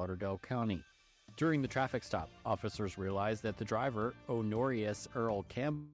Lauderdale County. During the traffic stop, officers realized that the driver, Honorius Earl Campbell,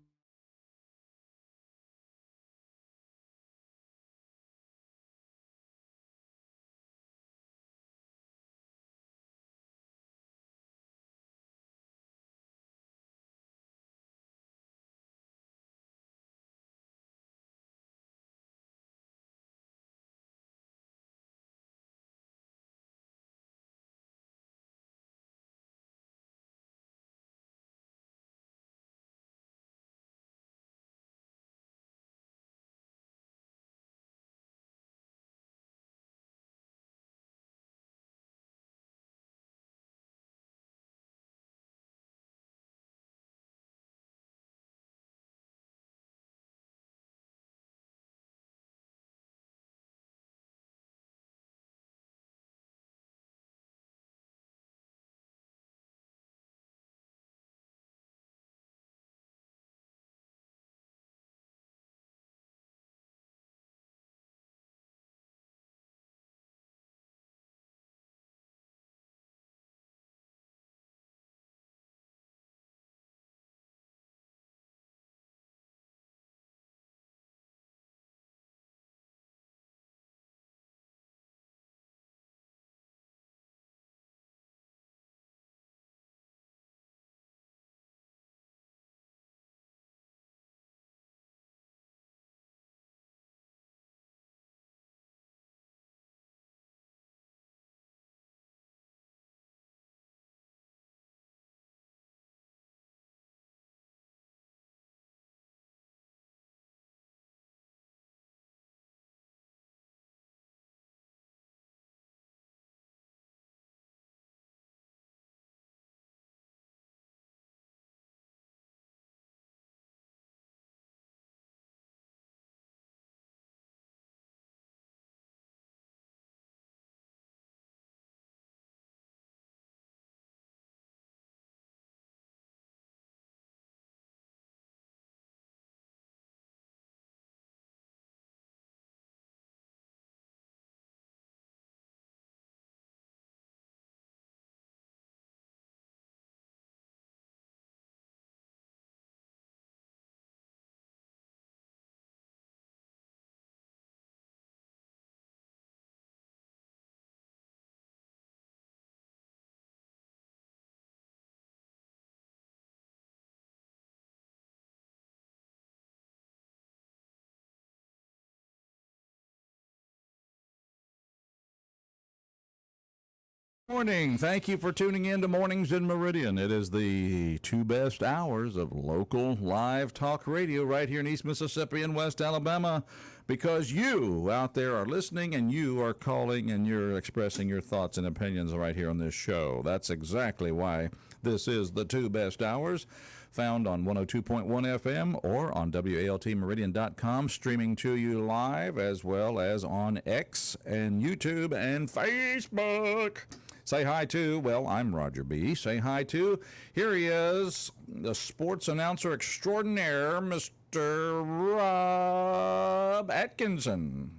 Morning. Thank you for tuning in to Mornings in Meridian. It is the two best hours of local live talk radio right here in East Mississippi and West Alabama, because you out there are listening and you are calling and you're expressing your thoughts and opinions right here on this show. That's exactly why this is the two best hours, found on 102.1 FM or on WALTmeridian.com, streaming to you live, as well as on X and YouTube and Facebook. Say hi to, well, I'm Roger B. Say hi to, here he is, the sports announcer extraordinaire, Mr. Rob Atkinson.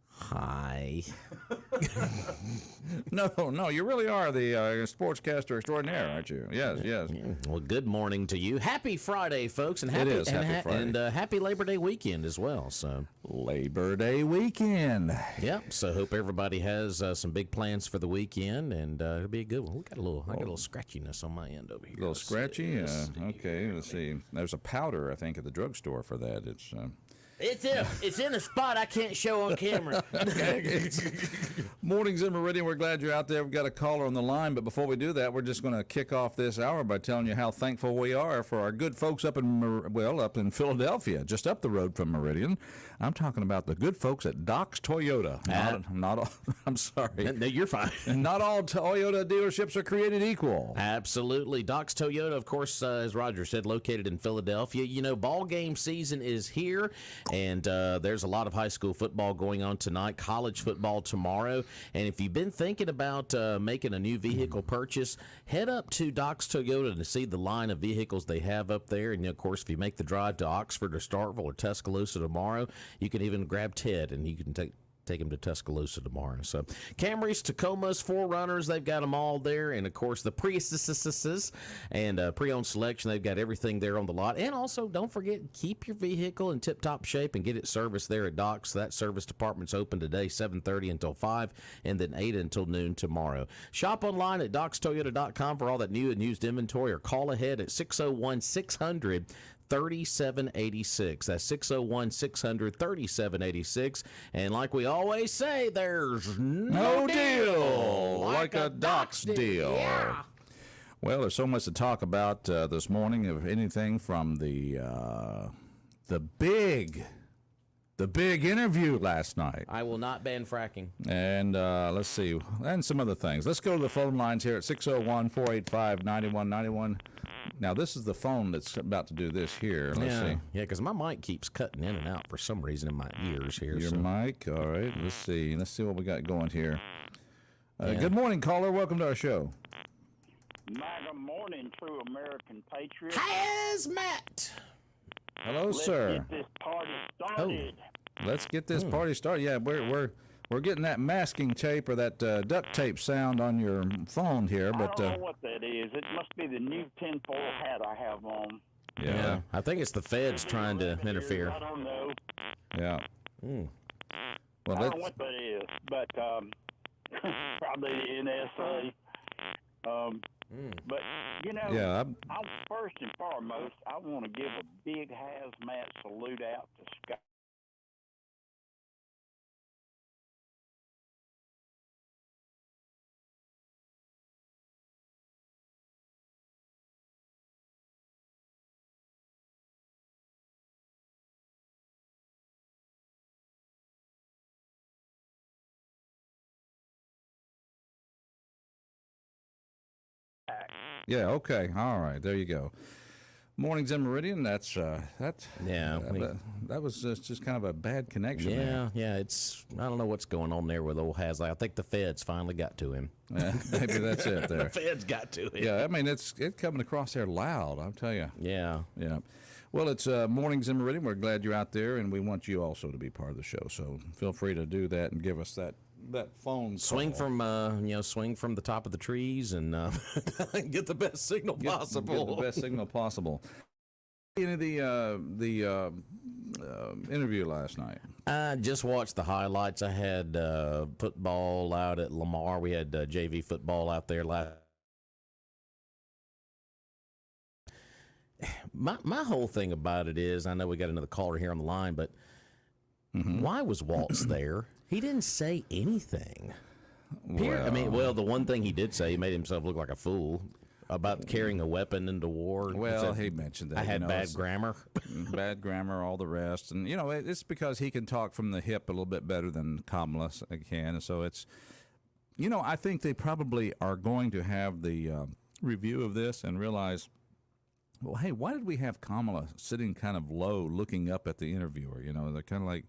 Hi. No, you really are the sportscaster extraordinaire, aren't you? Yes. Well, good morning to you. Happy Friday, folks, and happy, It is happy Friday. And happy Labor Day weekend as well. So Labor Day weekend. Yep. So hope everybody has some big plans for the weekend, and it'll be a good one. I got a little scratchiness on my end over here. A little scratchy. Okay. Let's see. There's a powder, I think, at the drugstore for that. It's in a spot I can't show on camera. Mornings in Meridian, we're glad you're out there. We've got a caller on the line, but before we do that, we're just going to kick off this hour by telling you how thankful we are for our good folks up in Philadelphia, just up the road from Meridian. I'm talking about the good folks at Doc's Toyota. Not all, I'm sorry. No, you're fine. Not all Toyota dealerships are created equal. Absolutely. Doc's Toyota, of course, as Roger said, located in Philadelphia. You know, ball game season is here. And there's a lot of high school football going on tonight, college football tomorrow. And if you've been thinking about making a new vehicle purchase, head up to Doc's Toyota to see the line of vehicles they have up there. And, of course, if you make the drive to Oxford or Starkville or Tuscaloosa tomorrow, you can even grab Ted and you can take him to Tuscaloosa tomorrow. So Camrys, Tacomas, 4Runners, they've got them all there. And, of course, the Priuses and pre-owned selection, they've got everything there on the lot. And also, don't forget, keep your vehicle in tip-top shape and get it serviced there at Doc's. That service department's open today, 7:30 until 5, and then 8 until noon tomorrow. Shop online at docstoyota.com for all that new and used inventory, or call ahead at 601-600-3786. That's 601-600-3786. And like we always say, there's no deal like a Doc's deal. Yeah. Well, there's so much to talk about this morning, of anything from the big interview last night. I will not ban fracking. And let's see, and some other things. Let's go to the phone lines here at 601-485-9191. Now, this is the phone that's about to do this here. Let's see. Yeah, because my mic keeps cutting in and out for some reason in my ears here. Your mic? All right. Let's see. Let's see what we got going here. Good morning, caller. Welcome to our show. MAGA morning, true American patriot. Hazmat. Hello, sir. Let's get this party started. Let's get this party started. Yeah, we're getting that masking tape or that duct tape sound on your phone here, but I don't know what that is. It must be the new tinfoil hat I have on. Yeah. I think it's the feds trying to interfere. I don't know. Yeah. Mm. Well, I don't know what that is, but probably the NSA. But, you know, I'm first and foremost, I want to give a big hazmat salute out to Scott. Yeah. Okay. All right. There you go. Mornings in Meridian. That was just kind of a bad connection. Yeah. It's, I don't know what's going on there with old Hazlitt. I think the feds finally got to him. Maybe that's it. There. The feds got to him. Yeah. I mean, it's coming across there loud. I'll tell you. Yeah. Yeah. Well, it's Mornings in Meridian. We're glad you're out there, and we want you also to be part of the show. So feel free to do that and give us that phone swing call. Swing from the top of the trees and get the best signal possible. Get the best signal possible. Any of the interview last night? I just watched the highlights. I had football out at Lamar. We had JV football out there last. My whole thing about it is, I know we got another caller here on the line, but why was Waltz there? He didn't say anything. The one thing he did say, he made himself look like a fool about carrying a weapon into war. Well, he mentioned that. I had bad grammar. Bad grammar, all the rest. And, it's because he can talk from the hip a little bit better than Kamala can. So it's, I think they probably are going to have the review of this and realize, well, hey, why did we have Kamala sitting kind of low looking up at the interviewer? They're kind of like,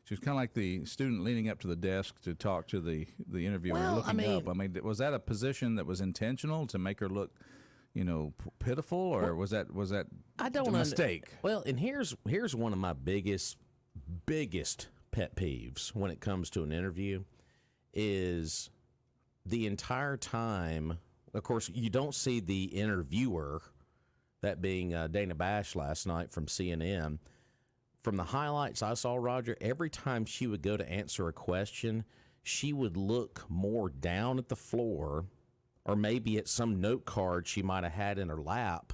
she was kind of like the student leaning up to the desk to talk to the interviewer, looking up. I mean, was that a position that was intentional to make her look, pitiful, or was that I don't a mistake? Well, and here's one of my biggest pet peeves when it comes to an interview is the entire time. Of course, you don't see the interviewer, that being Dana Bash last night from CNN. From the highlights I saw, Roger, every time she would go to answer a question, she would look more down at the floor or maybe at some note card she might have had in her lap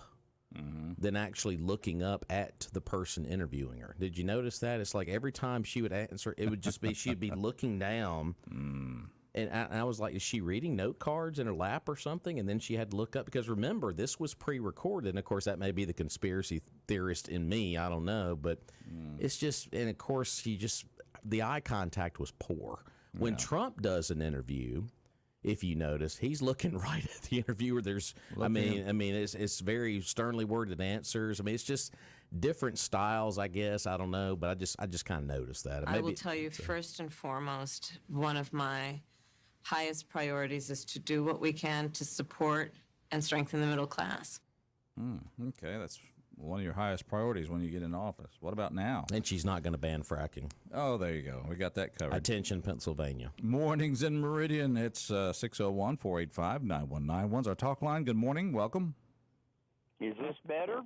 than actually looking up at the person interviewing her. Did you notice that? It's like every time she would answer, it would just be she'd be looking down. And I was like, is she reading note cards in her lap or something? And then she had to look up because, remember, this was pre-recorded. And, of course, that may be the conspiracy theorist in me. I don't know. But it's just – and, of course, the eye contact was poor. When Trump does an interview, if you notice, he's looking right at the interviewer. It's very sternly worded answers. I mean, it's just different styles, I guess. I don't know. But I just kind of noticed that. I will tell you, first and foremost, one of my – highest priorities is to do what we can to support and strengthen the middle class. Okay, one of your highest priorities when you get in office. What about now? And she's not going to ban fracking. Oh, there you go. We got that covered. Attention, Pennsylvania. Mornings in Meridian. It's 601-485-9191 is our talk line. Good morning. Welcome. Is this better?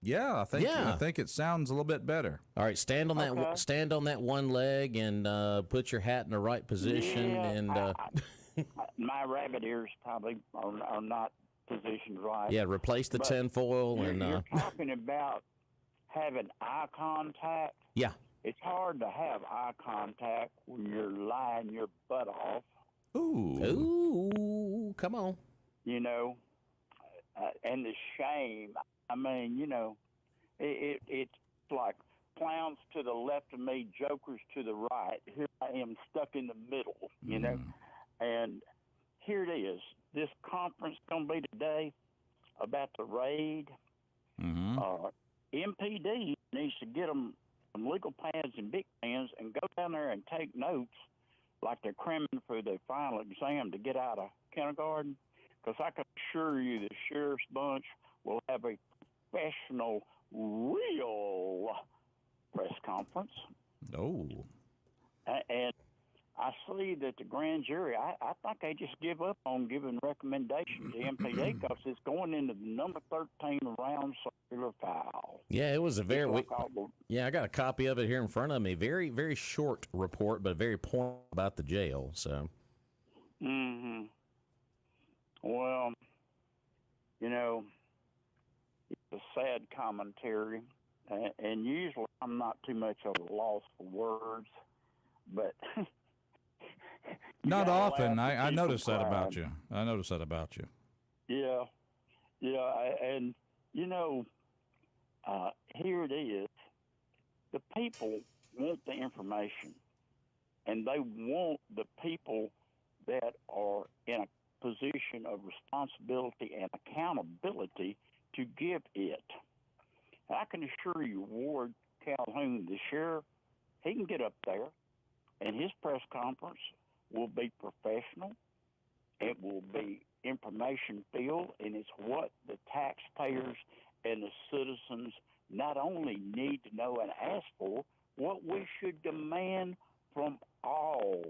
Yeah, I think it sounds a little bit better. All right, stand on that one leg and put your hat in the right position. My rabbit ears probably are not positioned right. Yeah, replace the tinfoil. You're talking about having eye contact. Yeah. It's hard to have eye contact when you're lying your butt off. Ooh, come on. You know, and the shame. I mean, you know, it's like clowns to the left of me, jokers to the right. Here I am stuck in the middle, you know. And here it is. This conference going to be today about the raid. MPD needs to get them some legal pads and big pens and go down there and take notes like they're cramming for the final exam to get out of kindergarten. Because I can assure you the sheriff's bunch will have a professional, real press conference. Oh. And I see that the grand jury, I think they just give up on giving recommendations to MPD because it's going into the number 13 round circular file. Yeah, it was a I got a copy of it here in front of me. Very, very short report, but very point about the jail. So. Well, you know, it's a sad commentary, and usually I'm not too much of a loss for words, but not often. I noticed that about you. Yeah, and you know, here it is. The people want the information, and they want the people that are in a position of responsibility and accountability to give it. I can assure you, Ward Calhoun, the sheriff, he can get up there, and his press conference will be professional. It will be information-filled, and it's what the taxpayers and the citizens not only need to know and ask for, what we should demand from all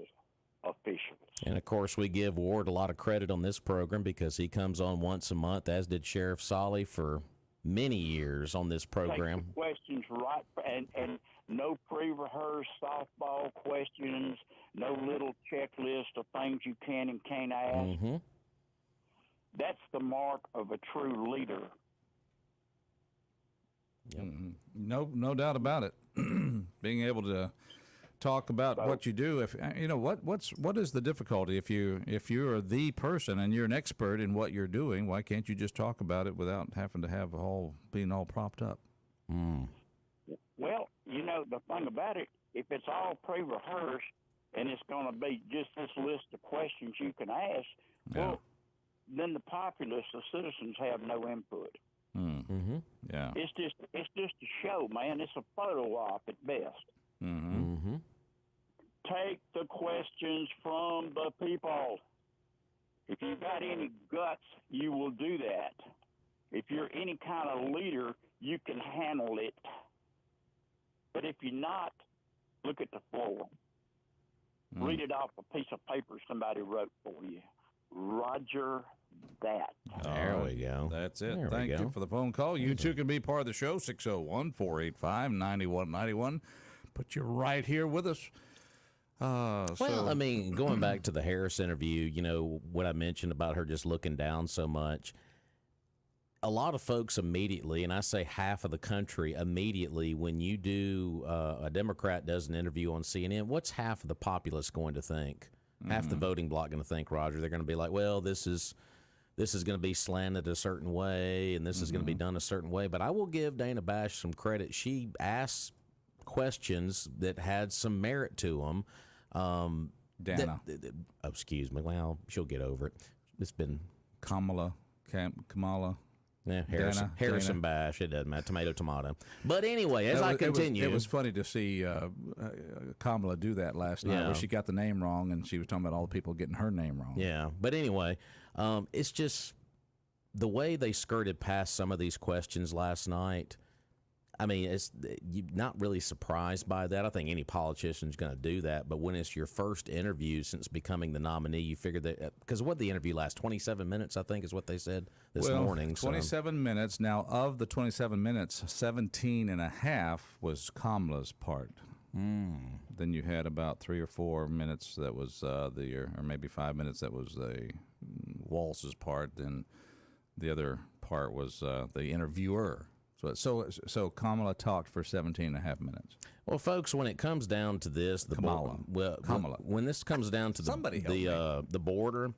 officials. And of course, we give Ward a lot of credit on this program because he comes on once a month, as did Sheriff Solly for many years on this program. Take the questions right, and no pre-rehearsed softball questions, no little checklist of things you can and can't ask. That's the mark of a true leader. Yep. No doubt about it. Being able to talk about what you do. If you know what is the difficulty if you're the person and you're an expert in what you're doing, why can't you just talk about it without having to have being all propped up? Well, you know, the thing about it, if it's all pre-rehearsed and it's going to be just this list of questions you can ask, well, then the populace, the citizens, have no input. Yeah, it's just a show, man. It's a photo op at best. Take the questions from the people. If you've got any guts, you will do that. If you're any kind of leader, you can handle it. But if you're not, look at the floor. Read it off a piece of paper somebody wrote for you. Roger that. There we go. That's it. Thank you for the phone call. You too can be part of the show, 601-485-9191. Put you right here with us. I mean, going back to the Harris interview, you know, what I mentioned about her just looking down so much, a lot of folks immediately, and I say half of the country immediately, when you do, a Democrat does an interview on CNN, what's half of the populace going to think? Half the voting bloc going to think, Roger? They're going to be like, well, this is going to be slanted a certain way, and this is going to be done a certain way. But I will give Dana Bash some credit. She asked questions that had some merit to them. Dana. Excuse me. Well, she'll get over it. It's been Kamala. Yeah, Harrison Dana. Bash. It doesn't matter. Tomato. But anyway, as I continue. It was funny to see Kamala do that last night where she got the name wrong and she was talking about all the people getting her name wrong. Yeah. But anyway, it's just the way they skirted past some of these questions last night, I mean, you're not really surprised by that. I think any politician's going to do that. But when it's your first interview since becoming the nominee, you figure that, because what the interview last 27 minutes, I think is what they said this morning. 27 minutes. Now, of the 27 minutes, 17 and a half was Kamala's part. Then you had about 3 or 4 minutes that was or maybe 5 minutes that was Waltz's part. Then the other part was the interviewer. So Kamala talked for 17 and a half minutes. Well, folks, when it comes down to this, Kamala. When this comes down to the border,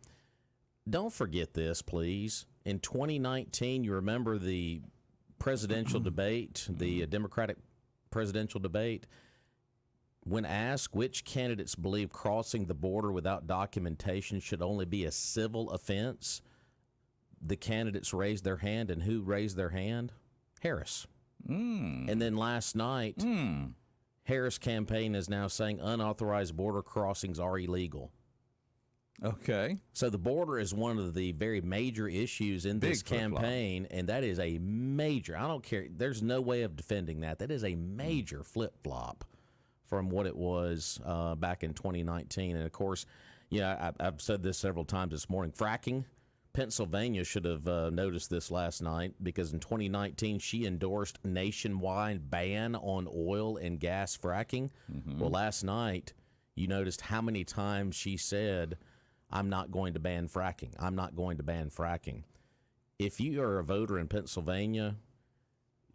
don't forget this, please. In 2019, you remember the presidential debate, the Democratic presidential debate. When asked which candidates believe crossing the border without documentation should only be a civil offense, the candidates raised their hand, and who raised their hand? Harris. And then last night, Harris' campaign is now saying unauthorized border crossings are illegal. Okay. So the border is one of the very major issues in this campaign, and that is a major, I don't care, there's no way of defending that. That is a major flip-flop from what it was back in 2019. And, of course, I've said this several times this morning, fracking. Pennsylvania should have noticed this last night because in 2019 she endorsed nationwide ban on oil and gas fracking. Well, last night you noticed how many times she said, I'm not going to ban fracking. I'm not going to ban fracking. If you are a voter in Pennsylvania,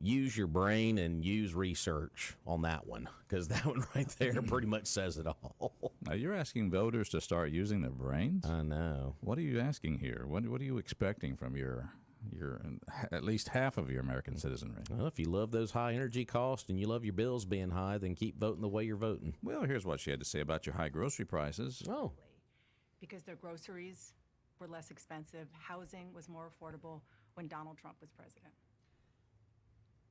use your brain and use research on that one, because that one right there pretty much says it all. Now, you're asking voters to start using their brains? I know. What are you asking here? What are you expecting from your at least half of your American citizenry? Well, if you love those high energy costs and you love your bills being high, then keep voting the way you're voting. Well, here's what she had to say about your high grocery prices. Oh. Because their groceries were less expensive, housing was more affordable when Donald Trump was president.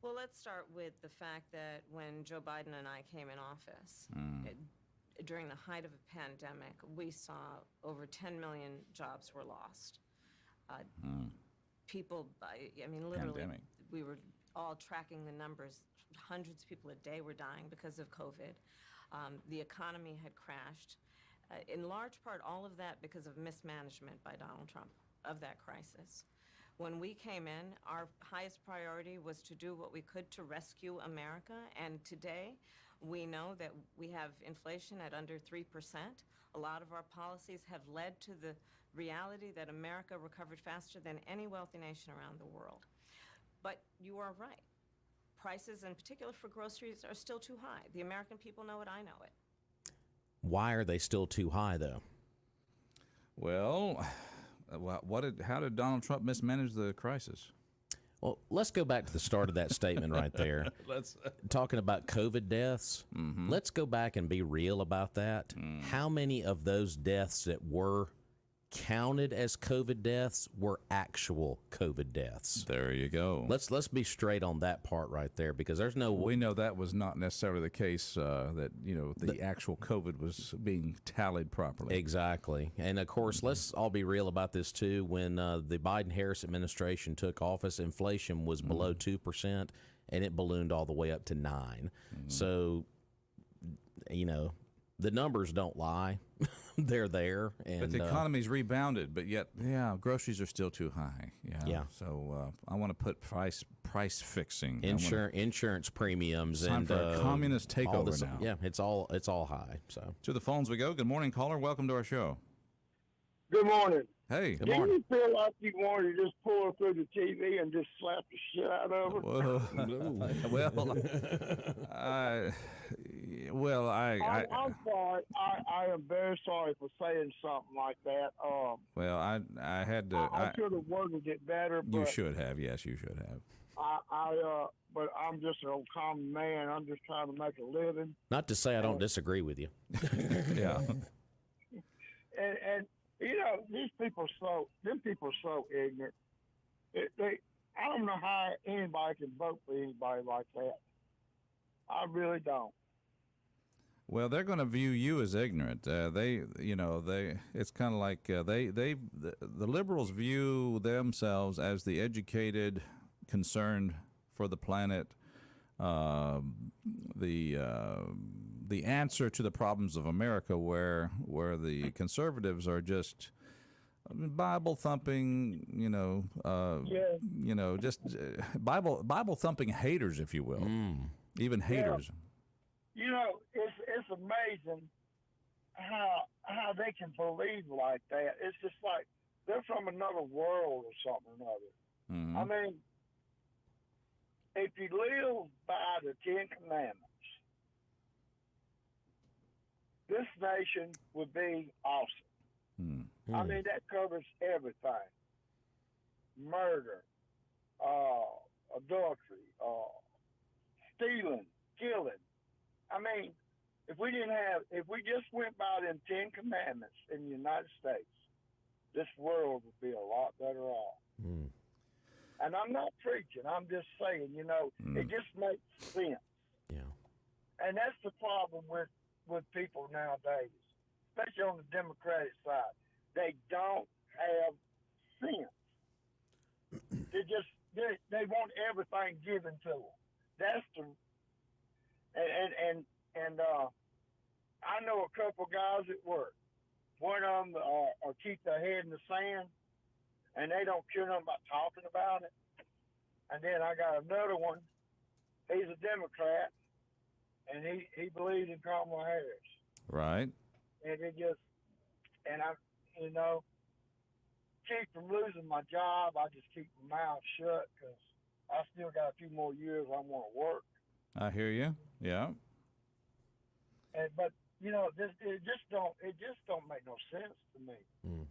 Well, let's start with the fact that when Joe Biden and I came in office, during the height of a pandemic, we saw over 10 million jobs were lost. People, I mean, literally, Pandemic. we were all tracking the numbers. Hundreds of people a day were dying because of COVID. The economy had crashed. In large part, all of that because of mismanagement by Donald Trump of that crisis. When we came in, our highest priority was to do what we could to rescue America, and today we know that we have inflation at under 3%. A lot of our policies have led to the reality that America recovered faster than any wealthy nation around the world. But you are right. Prices, in particular for groceries, are still too high. The American people know it, I know it. Why are they still too high, though? Well, how did Donald Trump mismanage the crisis? Well, let's go back to the start of that statement right there. Talking about COVID deaths, let's go back and be real about that. How many of those deaths that were counted as COVID deaths were actual COVID deaths? There you go. Let's be straight on that part right there, because there's no We know that was not necessarily the case, that the actual COVID was being tallied properly. Exactly. And of course, let's all be real about this too. When the Biden-Harris administration took office, inflation was below 2%, and it ballooned all the way up to 9%. So, the numbers don't lie. They're there. And, but the economy's rebounded, but yet, groceries are still too high. Yeah. So I want to put price fixing. Insurance premiums. It's time and for a communist takeover now. Yeah, it's all high. So to the phones we go. Good morning, caller. Welcome to our show. Good morning. Hey, good Do morning. you feel like you wanted to just pull it through the TV and just slap the shit out of her? I'm sorry. I am very sorry for saying something like that. I had to. I should have worded it better. But You should have. Yes, you should have. But I'm just an old common man. I'm just trying to make a living. not to say I don't disagree with you. Yeah. And these people are so ignorant. I don't know how anybody can vote for anybody like that. I really don't. Well, they're going to view you as ignorant. It's kind of like the liberals view themselves as the educated, concerned for the planet, the answer to the problems of America, where the conservatives are just Bible thumping, just Bible thumping haters, if you will, even haters. You know, it's amazing how they can believe like that. It's just like they're from another world or something or another. Mm-hmm. I mean, if you live by the Ten Commandments, this nation would be awesome. Mm-hmm. I mean, that covers everything: murder, adultery, stealing, killing. I mean, if we just went by them Ten Commandments in the United States, this world would be a lot better off. Mm. And I'm not preaching. I'm just saying, it just makes sense. Yeah. And that's the problem with people nowadays, especially on the Democratic side. They don't have sense. They want everything given to them. That's the and I know a couple guys at work. One of them keep their head in the sand, and they don't care nothing about talking about it. And then I got another one. He's a Democrat, and he believes in Kamala Harris. Right. And keep from losing my job. I just keep my mouth shut because I still got a few more years I want to work. I hear you. Yeah. But it just don't make no sense to me. Mm.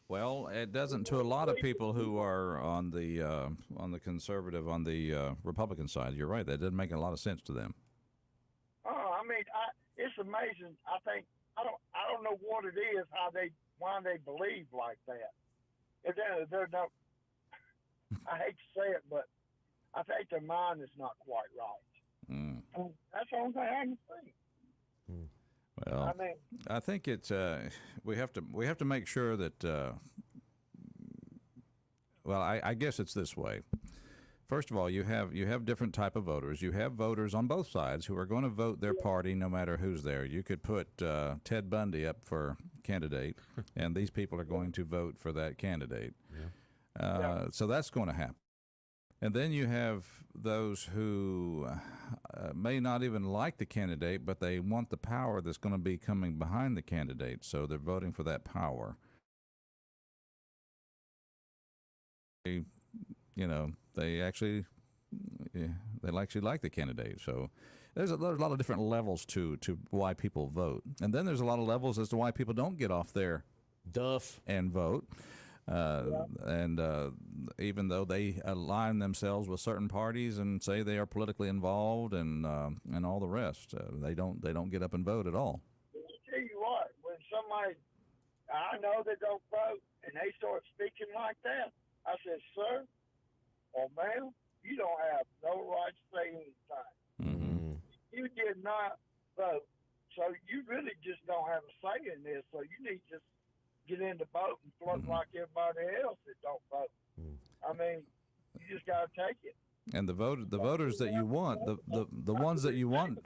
Well, it doesn't to a lot of people who are on the conservative, on the Republican side. You're right. That doesn't make a lot of sense to them. I mean, it's amazing. I think I don't know what it is, why they believe like that. If they're not, I hate to say it, but I think their mind is not quite right. Mm. That's the only thing I can think. Well, I think it's we have to make sure that. I guess it's this way. First of all, you have different type of voters. You have voters on both sides who are going to vote their party no matter who's there. You could put Ted Bundy up for candidate, and these people are going to vote for that candidate. Yeah. So that's going to happen. And then you have those who may not even like the candidate, but they want the power that's going to be coming behind the candidate, so they're voting for that power. They actually like the candidate. So there's a lot of different levels to why people vote, and then there's a lot of levels as to why people don't get off their duff and vote. And even though they align themselves with certain parties and say they are politically involved and all the rest, they don't get up and vote at all. I'll tell you what, when somebody I know that don't vote and they start speaking like that, I said, sir or ma'am, you don't have no right to say anything. Mm-hmm. You did not vote, so you really just don't have a say in this. So you need to just get in the boat and float like everybody else that don't vote. I mean, you just got to take it. And the voters that you want, the ones that you want,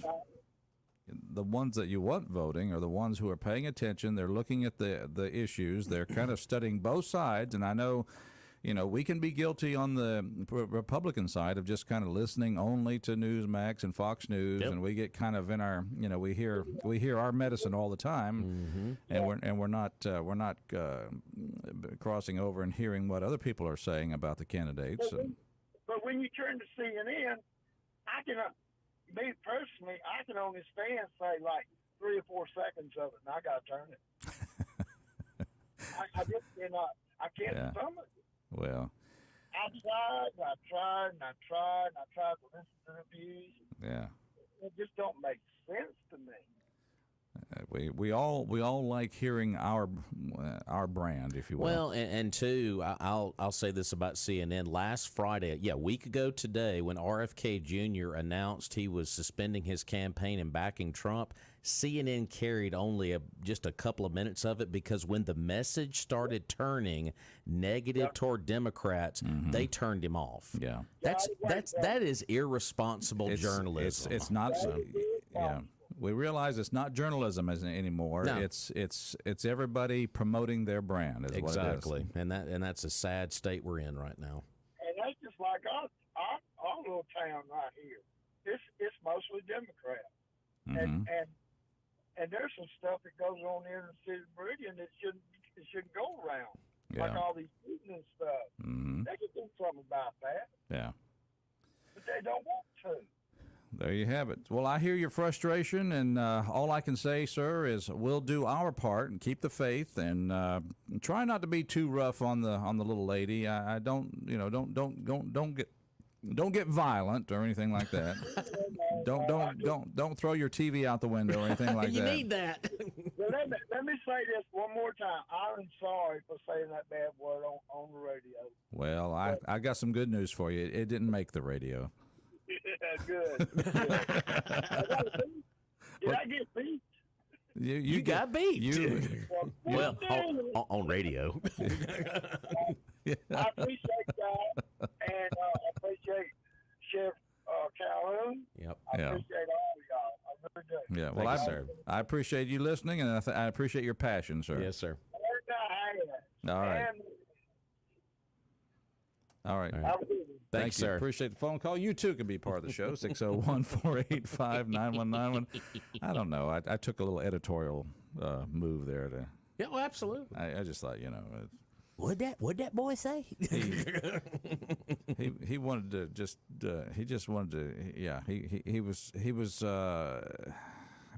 the ones that you want voting are the ones who are paying attention. They're looking at the issues. They're kind of studying both sides. And I know, we can be guilty on the Republican side of just kind of listening only to Newsmax and Fox News, and we get kind of in our, we hear our medicine all the time, and we're not crossing over and hearing what other people are saying about the candidates. But when you turn to CNN, me personally, I can only stand say like 3 or 4 seconds of it, and I got to turn it. I just cannot. I can't stomach it. Well, I tried to listen to the views. Yeah. It just don't make sense to me. We all like hearing our brand, if you will. Well, and two, I'll say this about CNN. Last Friday, a week ago today, when RFK Jr. announced he was suspending his campaign and backing Trump, CNN carried only just a couple of minutes of it, because when the message started turning negative toward Democrats, they turned him off. Yeah, that is irresponsible journalism. It's not. Yeah, we realize it's not journalism anymore. No. It's everybody promoting their brand. Is Exactly, what it is. and that's a sad state we're in right now. And that's just like our little town right here. It's mostly Democrat. Mhm. And there's some stuff that goes on here in the city of Meridian that shouldn't go around. Like Yeah. all these shooting and stuff. Mhm. They could do something about that, Yeah. but they don't want to. There you have it. Well, I hear your frustration, and all I can say, sir, is we'll do our part and keep the faith, and try not to be too rough on the little lady. I don't get violent or anything like that. don't throw your TV out the window or anything like You that. need that. But let me say this one more time. I'm sorry for saying that bad word on the radio. Well, I got some good news for you. It didn't make the radio. Yeah, good. Did I get beat? You got beat. Well, on radio. I appreciate that, and I appreciate Sheriff Calhoun. Yep. I appreciate all of y'all. I really do. Yeah, well, Thank you, sir. I appreciate you listening, and I appreciate your passion, sir. Yes, sir. All right. And All right. All right. have a good one. Thanks, Thank you. sir. Appreciate the phone call. You too can be part of the show. 601-485-9191. I don't know. I took a little editorial move there to. Yeah, well, absolutely. I just thought, What'd that boy say? he wanted to just he just wanted to he was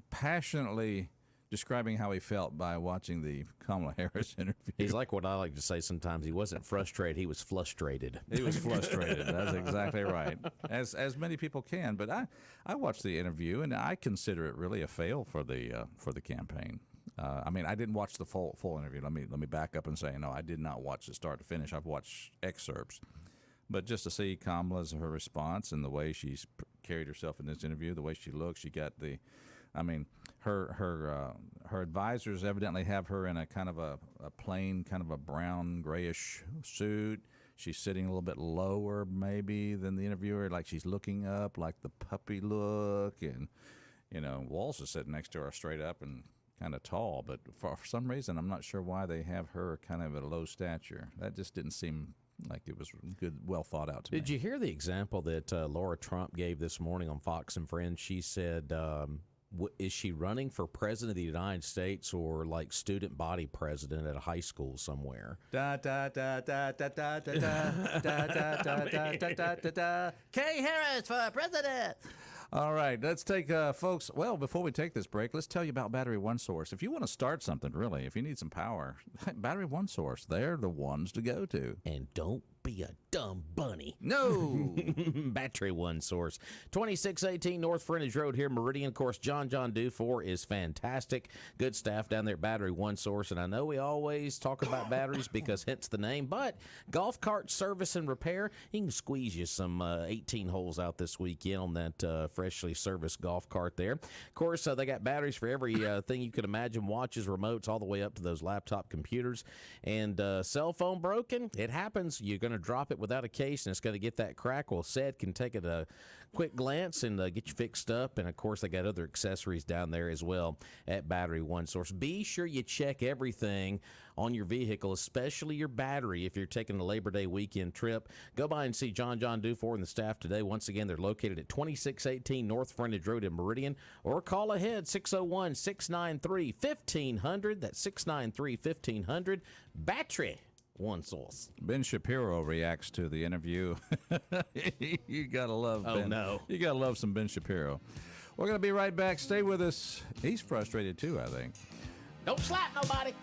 passionately describing how he felt by watching the Kamala Harris interview. He's like what I like to say sometimes. He wasn't frustrated. He was frustrated. He was frustrated. That's exactly right. As many people can. But I watched the interview, and I consider it really a fail for the campaign. I mean, I didn't watch the full interview. Let me back up and say, no, I did not watch it start to finish. I've watched excerpts. But just to see Kamala's her response and the way she's carried herself in this interview, the way she looks, she got the. I mean, her advisors evidently have her in a kind of a plain, kind of a brown grayish suit. She's sitting a little bit lower maybe than the interviewer, like she's looking up, like the puppy look, and Walsh is sitting next to her straight up and kind of tall. But for some reason, I'm not sure why they have her kind of at a low stature. That just didn't seem like it was good, well thought out to me. Did you hear the example that Laura Trump gave this morning on Fox and Friends? She said, is she running for president of the United States or like student body president at a high school somewhere? Da da da da da da da da da da da da da da. Kay Harris for president. All right, let's take, folks. Well, before we take this break, let's tell you about Battery One Source. If you want to start something, really, if you need some power, Battery One Source, they're the ones to go to. And don't be a dumb bunny. No. Battery One Source. 2618 North Frontage Road here, Meridian. Of course, John Dufour is fantastic. Good staff down there at Battery One Source. And I know we always talk about batteries because hence the name, but golf cart service and repair, you can squeeze you some 18 holes out this weekend on that freshly serviced golf cart there. Of course, they got batteries for every thing you could imagine, watches, remotes, all the way up to those laptop computers. And cell phone broken, it happens. You're going to drop it without a case, and it's going to get that crack. Well, Sed can take it a quick glance and get you fixed up. And, of course, they got other accessories down there as well at Battery One Source. Be sure you check everything on your vehicle, especially your battery if you're taking a Labor Day weekend trip. Go by and see John Dufour and the staff today. Once again, they're located at 2618 North Frontage Road in Meridian, or call ahead 601-693-1500. That's 693-1500. Battery One Source. Ben Shapiro reacts to the interview. You gotta love Ben. Oh, no. You gotta love some Ben Shapiro. We're gonna be right back. Stay with us. He's frustrated too, I think. Don't slap nobody.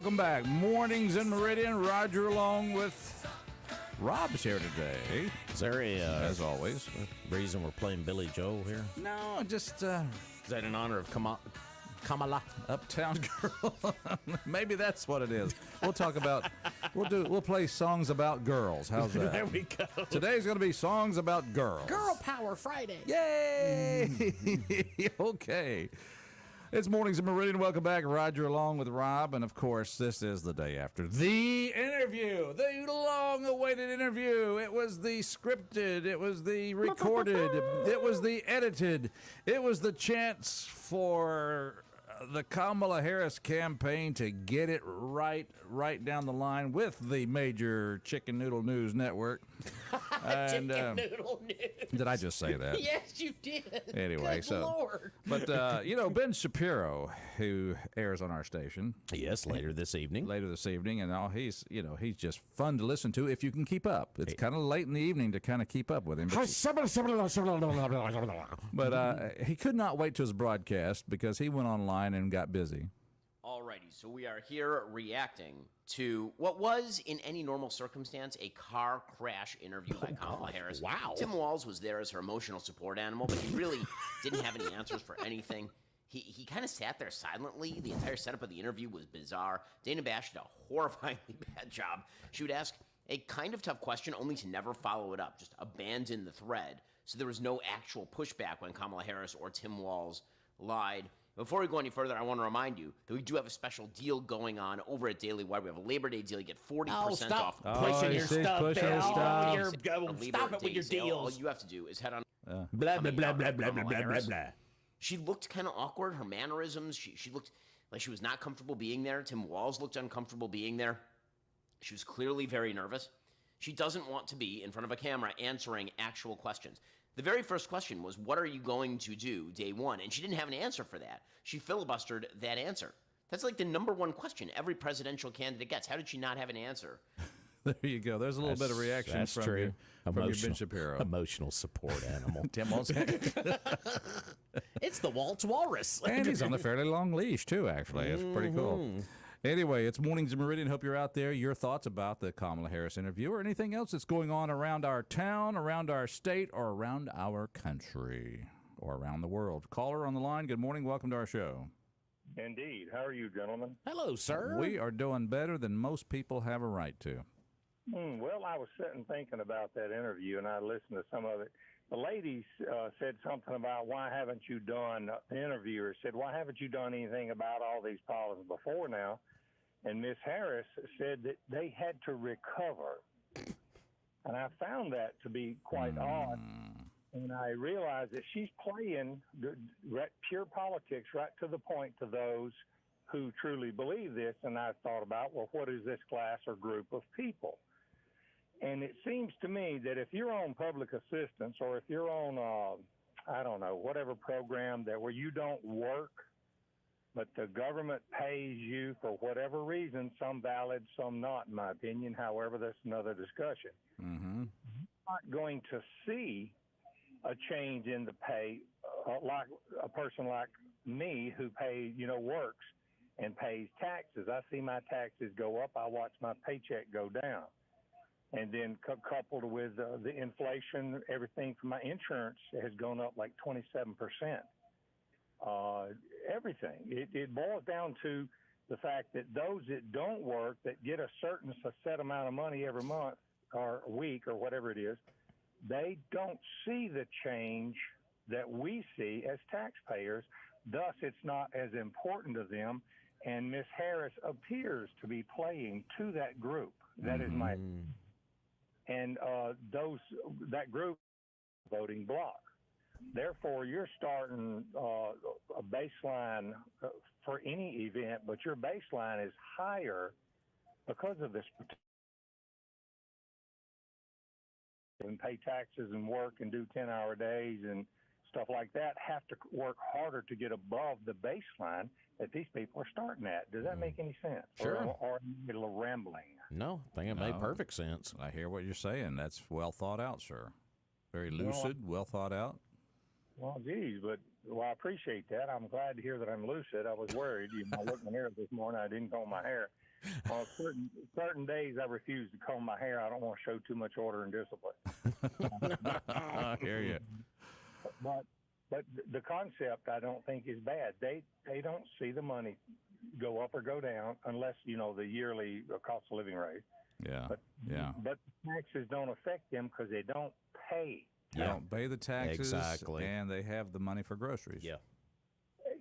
welcome back. Mornings in Meridian. Roger along with Rob's here today. Is there as always, reason we're playing Billy Joel here? No, just Is that in honor of Kamala? Uptown Girl. Maybe that's what it is. We'll talk about. We'll play songs about girls. How's that? There we go. Today's going to be songs about girls. Girl Power Friday. Yay! Okay. It's Mornings in Meridian. Welcome back. Roger along with Rob. And, of course, this is the day after the interview, the long-awaited interview. It was the scripted. It was the recorded. It was the edited. It was the chance for the Kamala Harris campaign to get it right down the line with the major Chicken Noodle News Network. And, Chicken Noodle News. Did I just say that? Yes, you did. Anyway, Good Lord. But Ben Shapiro, who airs on our station, Yes, later this evening. and he's just fun to listen to if you can keep up. It's kind of late in the evening to kind of keep up with him. But he could not wait to his broadcast because he went online and got busy. Alrighty, so we are here reacting to what was, in any normal circumstance, a car crash interview by Kamala Harris. Wow. Tim Walz was there as her emotional support animal, but he really didn't have any answers for anything. He kind of sat there silently. The entire setup of the interview was bizarre. Dana Bash did a horrifyingly bad job. She would ask a kind of tough question only to never follow it up, just abandon the thread. So there was no actual pushback when Kamala Harris or Tim Walz lied. Before we go any further, I want to remind you that we do have a special deal going on over at Daily Wire. We have a Labor Day deal. You get 40% off. Pushing your stuff, pushing Bill. his stuff. Stop it with your Sale. All deals. you have to do is head on. Blah, blah, blah, blah, blah, blah, blah, blah, blah. She looked kind of awkward. Her mannerisms, she looked like she was not comfortable being there. Tim Walz looked uncomfortable being there. She was clearly very nervous. She doesn't want to be in front of a camera answering actual questions. The very first question was, what are you going to do day one? And she didn't have an answer for that. She filibustered that answer. That's like the number one question every presidential candidate gets. How did she not have an answer? There you go. There's a little bit of reaction from your Ben Shapiro. Emotional support animal. Tim Walz. It's the Walt's Walrus. And he's on a fairly long leash, too, actually. It's pretty cool. Anyway, it's Mornings in Meridian. Hope you're out there. Your thoughts about the Kamala Harris interview or anything else that's going on around our town, around our state, or around our country, or around the world. Caller on the line. Good morning. Welcome to our show. Indeed. How are you, gentlemen? Hello, sir. We are doing better than most people have a right to. Well, I was sitting thinking about that interview, and I listened to some of it. The lady said something about, why haven't you done, the interviewer said, why haven't you done anything about all these problems before now? And Miss Harris said that they had to recover. And I found that to be quite odd. And I realized that she's playing pure politics right to the point to those who truly believe this. And I thought about, well, what is this class or group of people? And it seems to me that if you're on public assistance or if you're on, I don't know, whatever program that where you don't work, but the government pays you for whatever reason, some valid, some not, in my opinion. However, that's another discussion. Mm-hmm. You're not going to see a change in the pay like a person like me who works and pays taxes. I see my taxes go up. I watch my paycheck go down. And then coupled with the inflation, everything from my insurance has gone up like 27%. Everything. It boils down to the fact that those that don't work, that get a certain set amount of money every month or week or whatever it is, they don't see the change that we see as taxpayers. Thus, it's not as important to them. And Miss Harris appears to be playing to that group. That is my... And that group voting block. Therefore, you're starting a baseline for any event, but your baseline is higher because of this. And pay taxes and work and do 10-hour days and stuff like that have to work harder to get above the baseline that these people are starting at. Does that make any sense? Sure. Or a little rambling? No, I think it made perfect sense. I hear what you're saying. That's well thought out, sir. Very lucid, well thought out. Well, geez, I appreciate that. I'm glad to hear that I'm lucid. I was worried. I looked in the mirror this morning. I didn't comb my hair. On certain days, I refuse to comb my hair. I don't want to show too much order and discipline. I hear you. But the concept, I don't think, is bad. They don't see the money go up or go down unless, the yearly cost of living rate. Yeah, But taxes don't affect them because they don't pay. They don't pay the taxes, Exactly. and they have the money for groceries. Yeah.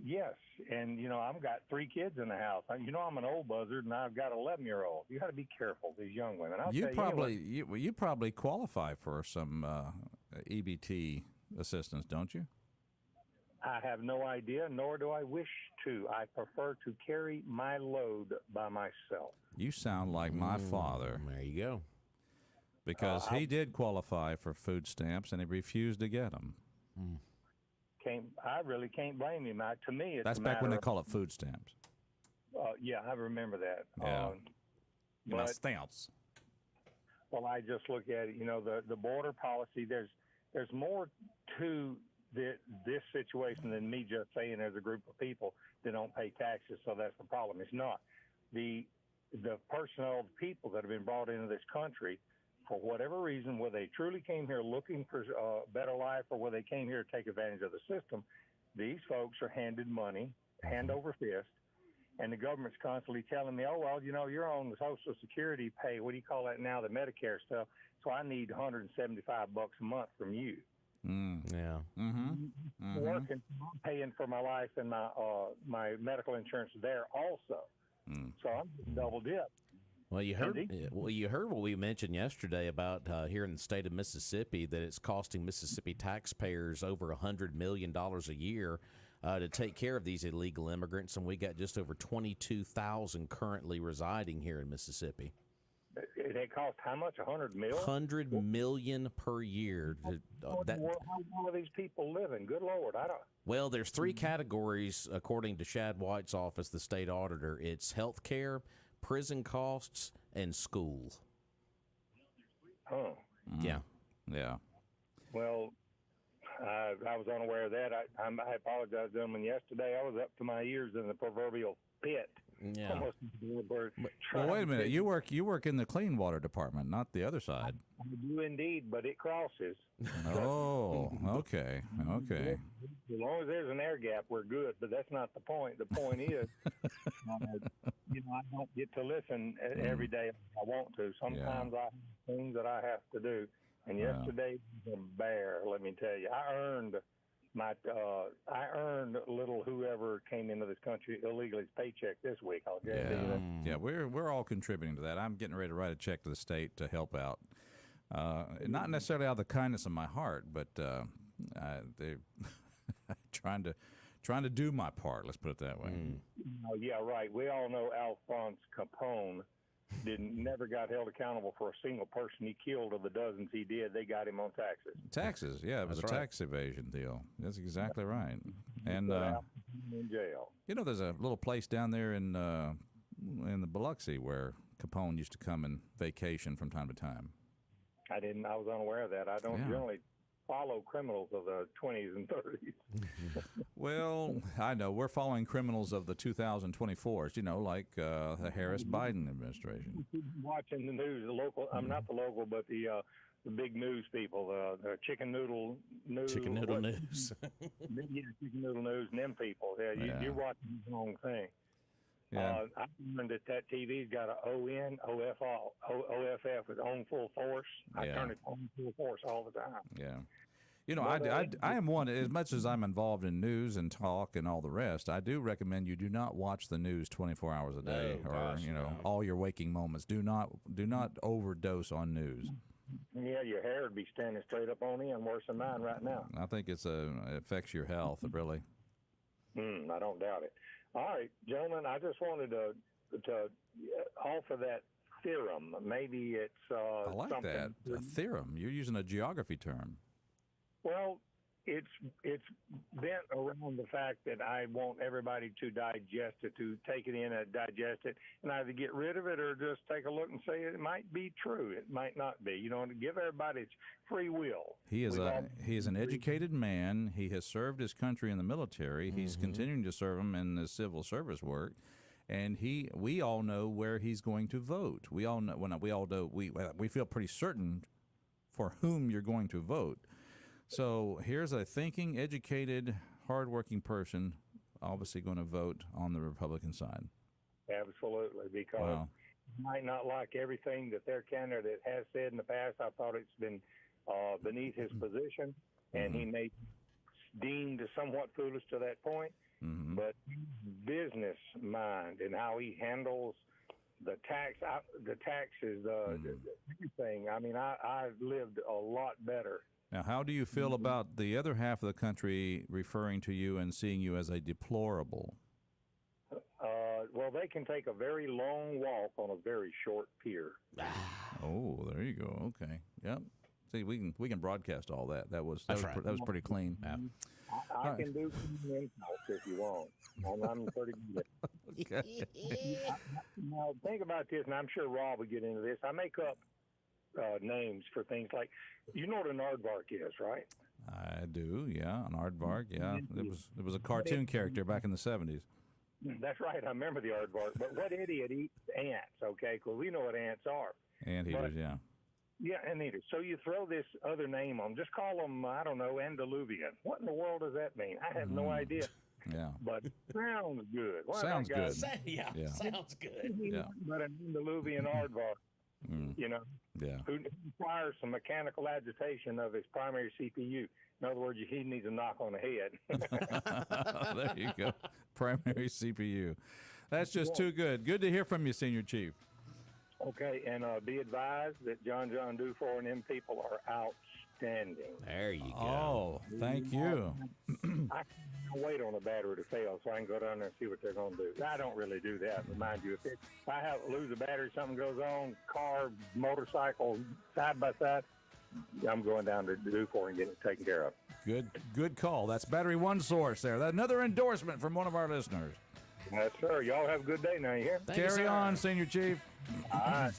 Yes, and I've got 3 kids in the house. I'm an old buzzard, and I've got an 11-year-old. You got to be careful, these young women. You probably qualify for some EBT assistance, don't you? I have no idea, nor do I wish to. I prefer to carry my load by myself. You sound like my father, There you go. because he did qualify for food stamps, and he refused to get them. I really can't blame him. To me, it's That's a back when they matter call it food stamps. yeah, I remember that. Yeah. My But stamps. well, I just look at it. The border policy. There's more to this situation than me just saying there's a group of people that don't pay taxes, so that's the problem. It's not the personnel of people that have been brought into this country for whatever reason, whether they truly came here looking for a better life or whether they came here to take advantage of the system. These folks are handed money, hand over fist, and the government's constantly telling me, oh, well, you're on the Social Security pay. What do you call that now? The Medicare stuff. So I need $175 a month from you. Yeah. Working, I'm paying for my life and my medical insurance there also. So I'm just double dip. Well, you heard what we mentioned yesterday about here in the state of Mississippi, that it's costing Mississippi taxpayers over $100 million a year to take care of these illegal immigrants, and we got just over 22,000 currently residing here in Mississippi. It costs how much? $100 million? $100 million per year. How long are these people living? Good Lord, I don't. Well, there's 3 categories according to Shad White's office, the state auditor. It's health care, prison costs, and school. Huh. Yeah. Yeah. Well, I was unaware of that. I apologize, gentlemen. Yesterday, I was up to my ears in the proverbial pit. Yeah. Almost Well, wait a minute. You work in the clean water department, not the other side. I do indeed, but it crosses. Oh, okay. Okay. As long as there's an air gap, we're good. But that's not the point. The point is, I don't get to listen every day if I want to. Sometimes I have things that I have to do. And yesterday was a bear. Let me tell you, I earned little whoever came into this country illegally's paycheck this week. I'll guarantee you that. Yeah, we're all contributing to that. I'm getting ready to write a check to the state to help out. Not necessarily out of the kindness of my heart, but they're trying to do my part. Let's put it that way. Oh, yeah, right. We all know Alphonse Capone never got held accountable for a single person he killed. Of the dozens he did, they got him on taxes. Taxes, yeah, it was That's a right. tax evasion deal. That's exactly right. And In jail. there's a little place down there in the Biloxi where Capone used to come and vacation from time to time. I was unaware of that. I don't generally follow criminals of the 20s and 30s. Well, I know we're following criminals of the 2024s. Like the Harris-Biden administration. Watching the news, I'm not the local, but the big news people, the chicken noodle news. Chicken noodle news. Chicken noodle news, and them people. Yeah, you're watching the wrong thing. Yeah. I learned that TV's got an OFF with on full force. I turn it on full force all the time. Yeah. I am one, as much as I'm involved in news and talk and all the rest, I do recommend you do not watch the news 24 hours a day all your waking moments. Do not overdose on news. Yeah, your hair would be standing straight up on end, worse than mine right now. I think it affects your health, really. I don't doubt it. All right, gentlemen, I just wanted to offer that theorem. Maybe it's I like something. that. A theorem. You're using a geography term. Well, it's bent around the fact that I want everybody to digest it, to take it in and digest it, and either get rid of it or just take a look and say it might be true. It might not be. To give everybody its free will. He is an educated man. He has served his country in the military. He's continuing to serve him in the civil service work. and we all know where he's going to vote. We all know we feel pretty certain for whom you're going to vote. So here's a thinking, educated, hardworking person, obviously going to vote on the Republican side. Absolutely, because Wow. you might not like everything that their candidate has said in the past. I thought it's been beneath his position, and he may deemed somewhat foolish to that point. But business mind and how he handles the taxes, everything. I mean, I lived a lot better. Now, how do you feel about the other half of the country referring to you and seeing you as a deplorable? Well, they can take a very long walk on a very short pier. Oh, there you go. Okay. Yep. See, we can broadcast all that. That was right. that was pretty clean. Yeah. I can do insults if you want. I'm pretty good at it. Okay. Now, think about this, and I'm sure Rob will get into this. I make up names for things like, you know what an aardvark is, right? I do. Yeah, an aardvark. Yeah, it was a cartoon character back in the 70s. That's right. I remember the aardvark. But what idiot eats ants? Okay, because we know what ants are. Anteaters. Yeah. Yeah, anteaters. So you throw this other name on. Just call them, I don't know, Andaluvian. What in the world does that mean? I have no idea. Yeah. But sounds good. Sounds good. Yeah, Yeah. sounds good. Yeah. But an Andaluvian aardvark, you know, Yeah. who requires some mechanical agitation of his primary CPU. In other words, he needs a knock on the head. There you go. Primary CPU. That's just too good. Good to hear from you, Senior Chief. Okay, and be advised that John Dufour and them people are outstanding. There you go. Oh, thank you. I can't wait on a battery to fail so I can go down there and see what they're going to do. I don't really do that, but mind you, if I lose a battery, something goes on, car, motorcycle, side by side, I'm going down to Dufour and getting it taken care of. Good call. That's Battery One Source there. Another endorsement from one of our listeners. Yes, sir. Y'all have a good day now, you hear? Carry on, Senior Chief. All right.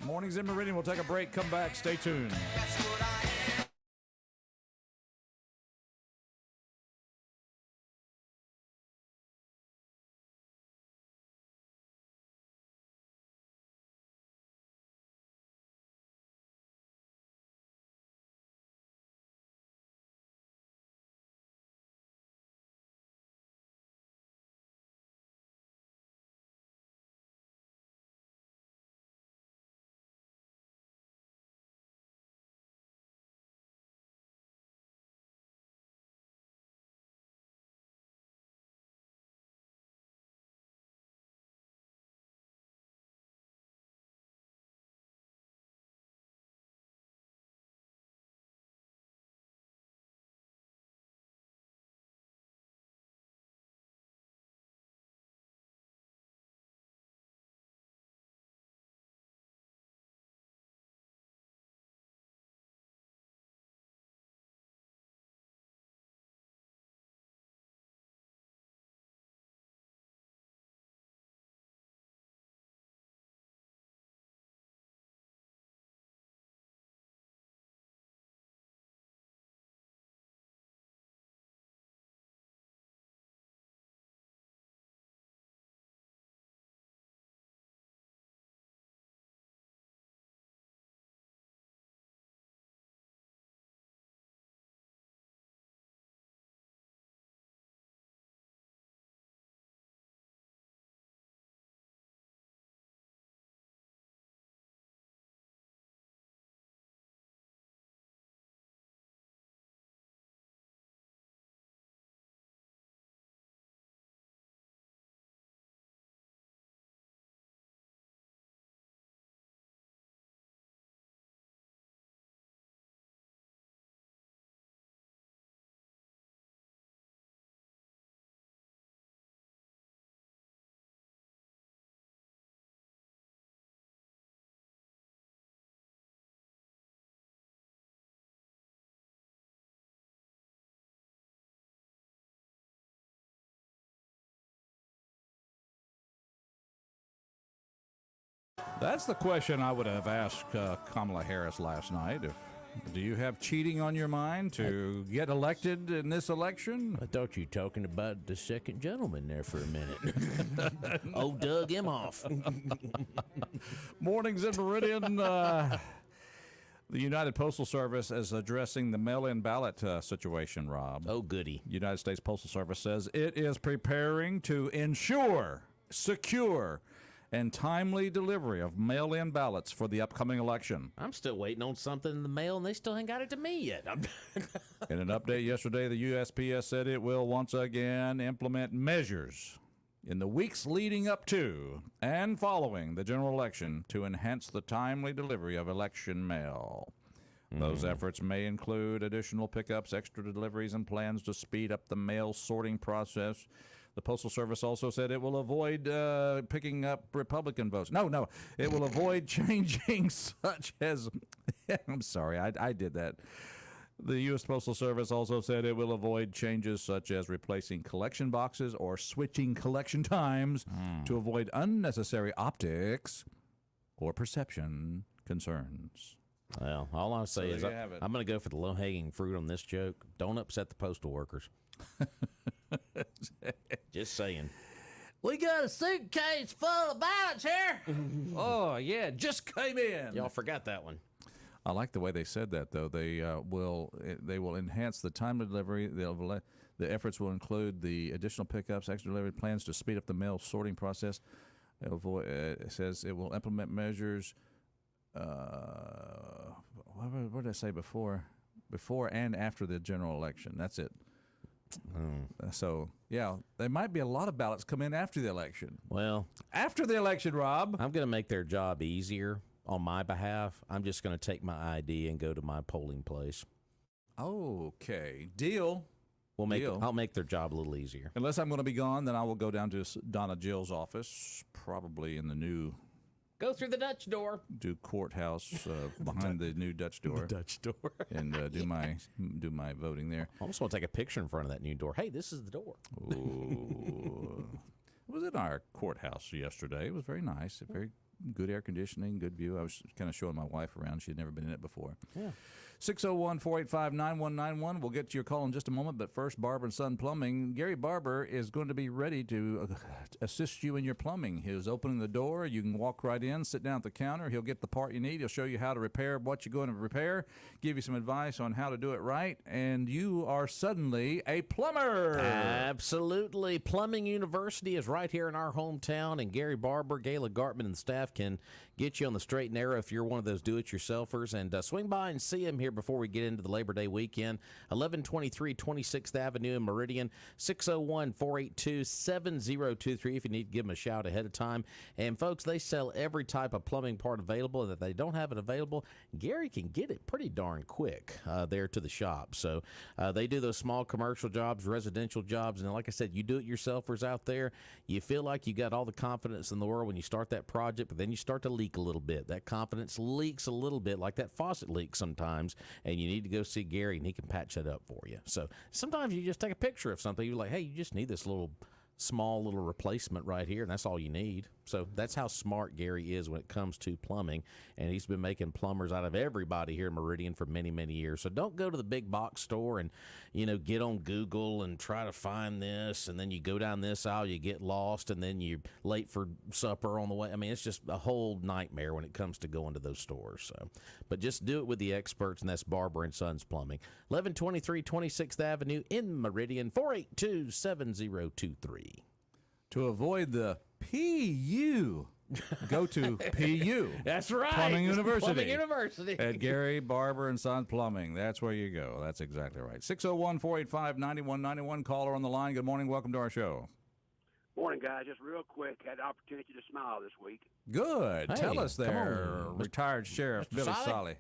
Mornings in Meridian. We'll take a break. Come back. Stay tuned. That's the question I would have asked Kamala Harris last night Do you have cheating on your mind to get elected in this election? I thought you were talking about the second gentleman there for a minute. Oh, Doug Emhoff. Mornings in Meridian. The United Postal Service is addressing the mail-in ballot situation, Rob. Oh, goody. United States Postal Service says it is preparing to ensure secure and timely delivery of mail-in ballots for the upcoming election. I'm still waiting on something in the mail, and they still ain't got it to me yet. In an update yesterday, the USPS said it will once again implement measures in the weeks leading up to and following the general election to enhance the timely delivery of election mail. Those efforts may include additional pickups, extra deliveries, and plans to speed up the mail sorting process. The Postal Service also said it will avoid picking up Republican votes. No, it will avoid changing such as... I'm sorry, I did that. The U.S. Postal Service also said it will avoid changes such as replacing collection boxes or switching collection times to avoid unnecessary optics or perception concerns. Well, all I'll say is there you have it. I'm going to go for the low-hanging fruit on this joke. Don't upset the postal workers. Just saying. We got a suitcase full of ballots here. Oh, yeah, just came in. Y'all forgot that one. I like the way they said that, though. They will enhance the timely delivery. The efforts will include the additional pickups, extra delivery plans to speed up the mail sorting process. It says it will implement measures. What did I say before? Before and after the general election. That's it. So, yeah, there might be a lot of ballots come in after the election. Well, after the election, Rob. I'm going to make their job easier on my behalf. I'm just going to take my ID and go to my polling place. Okay, deal. I'll make their job a little easier. Unless I'm going to be gone, then I will go down to Donna Jill's office, probably in the new... Go through the Dutch door. Do courthouse behind the new Dutch door. The Dutch door. And do my voting there. I almost want to take a picture in front of that new door. Hey, this is the door. Ooh. I was in our courthouse yesterday. It was very nice. Very good air conditioning, good view. I was kind of showing my wife around. She had never been in it before. Yeah. 601-485-9191. We'll get to your call in just a moment, but first, Barber & Son Plumbing. Gary Barber is going to be ready to assist you in your plumbing. He's opening the door. You can walk right in, sit down at the counter. He'll get the part you need. He'll show you how to repair what you're going to repair, give you some advice on how to do it right, and you are suddenly a plumber. Absolutely. Plumbing University is right here in our hometown, and Gary Barber, Gayla Gartman, and the staff can get you on the straight and narrow if you're one of those do-it-yourselfers. And swing by and see him here before we get into the Labor Day weekend. 1123 26th Avenue in Meridian, 601-482-7023 if you need to give them a shout ahead of time. And, folks, they sell every type of plumbing part available. If they don't have it available, Gary can get it pretty darn quick there to the shop. So they do those small commercial jobs, residential jobs. And like I said, you do-it-yourselfers out there, you feel like you got all the confidence in the world when you start that project, but then you start to leak a little bit. That confidence leaks a little bit, like that faucet leaks sometimes, and you need to go see Gary, and he can patch that up for you. So sometimes you just take a picture of something. You're like, hey, you just need this small little replacement right here, and that's all you need. So that's how smart Gary is when it comes to plumbing, and he's been making plumbers out of everybody here in Meridian for many, many years. So don't go to the big box store and, get on Google and try to find this, and then you go down this aisle, you get lost, and then you're late for supper on the way. I mean, it's just a whole nightmare when it comes to going to those stores. So, but just do it with the experts, and that's Barber & Sons Plumbing. 1123 26th Avenue in Meridian, 482-7023. To avoid the PU, go to PU. That's right. Plumbing University. Plumbing University. At Gary Barber & Son Plumbing. That's where you go. That's exactly right. 601-485-9191. Caller on the line. Good morning. Welcome to our show. Morning, guys. Just real quick, had the opportunity to smile this week. Good. Hey, Tell us there, on, retired Sheriff Mr. Billy Solly. Solly.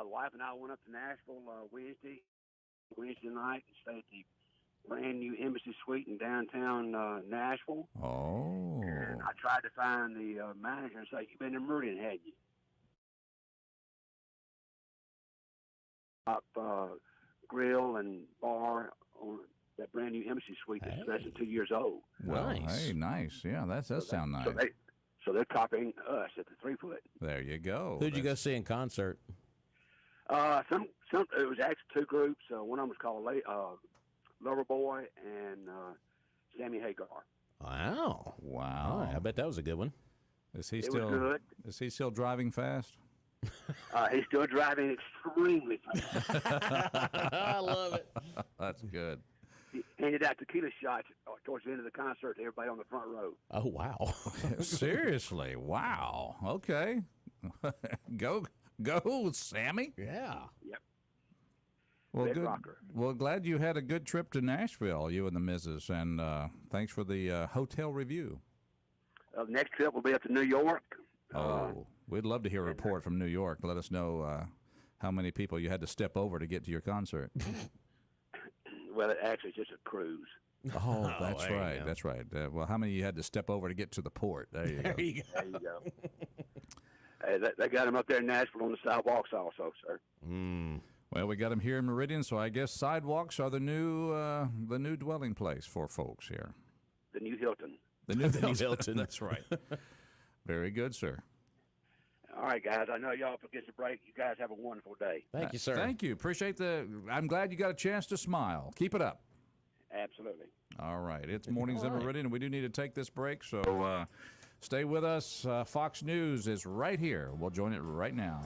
Wife and I went up to Nashville Wednesday night and stayed at the brand new Embassy Suite in downtown Nashville. Oh. And I tried to find the manager and say, "You've been in Meridian, hadn't you?" Grill and bar on that brand new Embassy Suite that's less than 2 years old. Well, Nice. Hey, nice. Yeah, that does sound nice. So they're copying us at the 3 foot. There you go. Who'd you go see in concert? It was actually two groups. One of them was called Loverboy and Sammy Hagar. Wow. Wow. I bet that was a good one. Is he It still was good. Is he still driving fast? He's still driving extremely fast. I love it. That's good. He handed out tequila shots towards the end of the concert to everybody on the front row. Oh, wow. Seriously, wow. Okay. Go, Sammy. Yeah. Yep. Well, Red good. rocker. Well, glad you had a good trip to Nashville, you and the missus, and thanks for the hotel review. The next trip will be up to New York. We'd love to hear a report from New York. Let us know how many people you had to step over to get to your concert. Well, it actually is just a cruise. Oh, that's there you right. go. That's right. Well, how many you had to step over to get to the port? There you go. There you go. There you go. Hey, they got him up there in Nashville on the sidewalks also, sir. Well, we got them here in Meridian, so I guess sidewalks are the new dwelling place for folks here. The new Hilton. The new Hilton. That's right. Very good, sir. All right, guys. I know y'all forget the break. You guys have a wonderful day. Thank you, sir. Thank you. Appreciate I'm glad you got a chance to smile. Keep it up. Absolutely. All right. It's Mornings in Meridian, and we do need to take this break, so stay with us. Fox News is right here. We'll join it right now.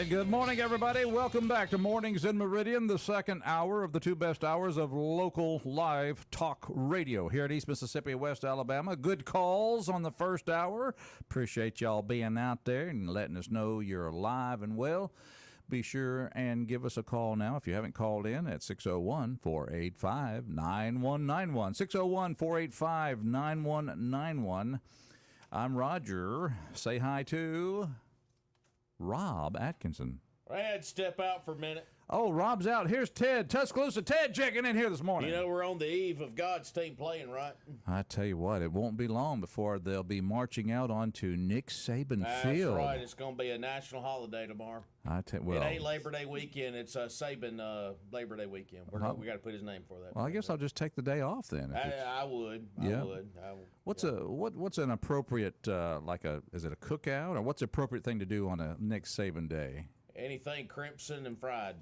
Good morning, everybody. Welcome back to Mornings in Meridian, the second hour of the two best hours of local live talk radio here at East Mississippi, West Alabama. Good calls on the first hour. Appreciate y'all being out there and letting us know you're alive and well. Be sure and give us a call now if you haven't called in at 601-485-9191. 601-485-9191. I'm Roger. Say hi to Rob Atkinson. Brad, step out for a minute. Oh, Rob's out. Here's Ted. Tuscaloosa Ted checking in here this morning. You know, we're on the eve of God's team playing, right? I tell you what, it won't be long before they'll be marching out onto Nick Saban Field. That's right. It's going to be a national holiday tomorrow. Well, it ain't Labor Day weekend. It's Saban Labor Day weekend. We got to put his name for that. Well, I guess I'll just take the day off then. I would. Yeah. I would. What's an appropriate is it a cookout or what's the appropriate thing to do on a Nick Saban day? Anything crimson and fried.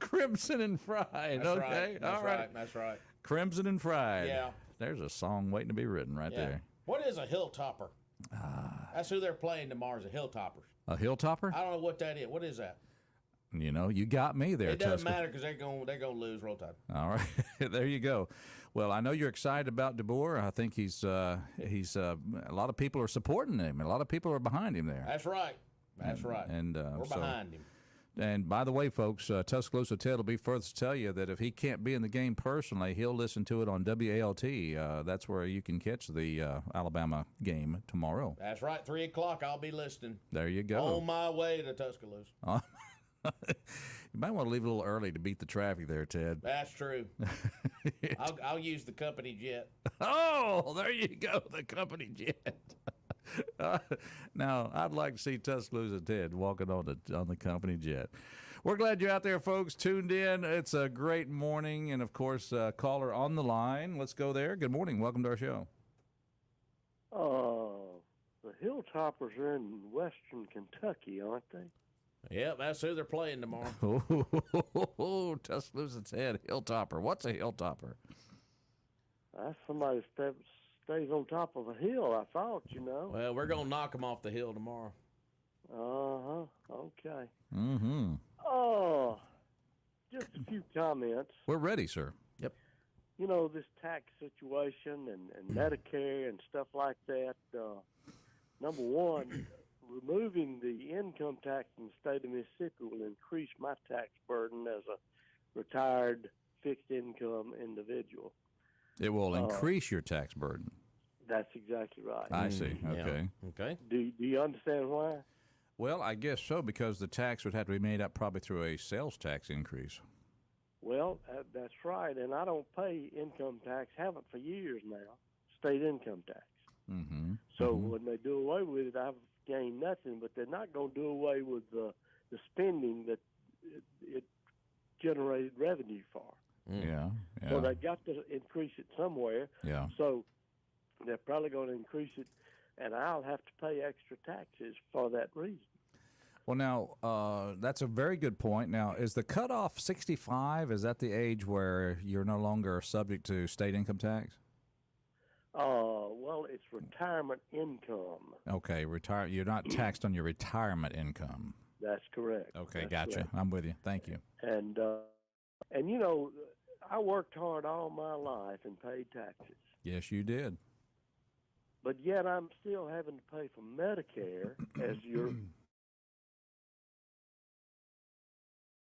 Crimson and fried. That's okay, right. That's all right. right. That's right. Crimson and fried. Yeah. There's a song waiting to be written right there. What is a hilltopper? That's who they're playing tomorrow. Is a hilltoppers. A hilltopper? I don't know what that is. What is that? You know, you got me there. It doesn't matter because they're going to lose Roll Tide. All right, there you go. Well, I know you're excited about DeBoer. I think he's a lot of people are supporting him. A lot of people are behind him there. That's right. That's right. And we're behind him. And by the way, folks, Tuscaloosa Ted will be first to tell you that if he can't be in the game personally, he'll listen to it on WALT. That's where you can catch the Alabama game tomorrow. That's right. 3 o'clock, I'll be listening. There you go. On my way to Tuscaloosa. You might want to leave a little early to beat the traffic there, Ted. That's true. I'll use the company jet. Oh, there you go, the company jet. Now, I'd like to see Tuscaloosa Ted walking on the company jet. We're glad you're out there, folks, tuned in. It's a great morning, and, of course, caller on the line. Let's go there. Good morning. Welcome to our show. The Hilltoppers are in western Kentucky, aren't they? Yep, that's who they're playing tomorrow. Oh, Tuscaloosa Ted, Hilltopper. What's a Hilltopper? That's somebody stays on top of a hill, I thought, you know. Well, we're going to knock them off the hill tomorrow. Okay. Mm-hmm. Just a few comments. We're ready, sir. Yep. You know, this tax situation and Medicare and stuff like that, number one, removing the income tax in the state of Mississippi will increase my tax burden as a retired fixed income individual. It will increase your tax burden. That's exactly right. I see. Okay. Yeah. Okay. Do you understand why? Well, I guess so, because the tax would have to be made up probably through a sales tax increase. Well, that's right, and I don't pay income tax, haven't for years now, state income tax. Mm-hmm. So when they do away with it, I've gained nothing, but they're not going to do away with the spending that it generated revenue for. Yeah. So they got to increase it somewhere. Yeah. So they're probably going to increase it, and I'll have to pay extra taxes for that reason. Well, now, that's a very good point. Now, is the cutoff 65? Is that the age where you're no longer subject to state income tax? Well, it's retirement income. Okay, you're not taxed on your retirement income. That's correct. Okay, That's gotcha. correct. I'm with you. Thank you. And you know, I worked hard all my life and paid taxes. Yes, you did. But yet I'm still having to pay for Medicare as your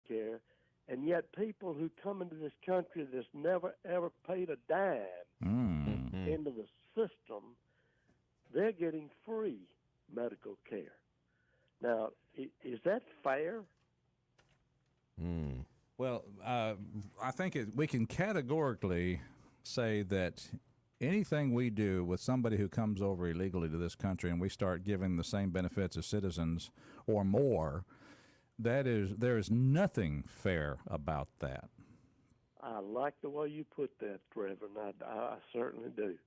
care, and yet people who come into this country that's never ever paid a dime into the system, they're getting free medical care. Now, is that fair? Well, I think we can categorically say that anything we do with somebody who comes over illegally to this country and we start giving the same benefits as citizens or more, there is nothing fair about that. I like the way you put that, Reverend. I certainly do.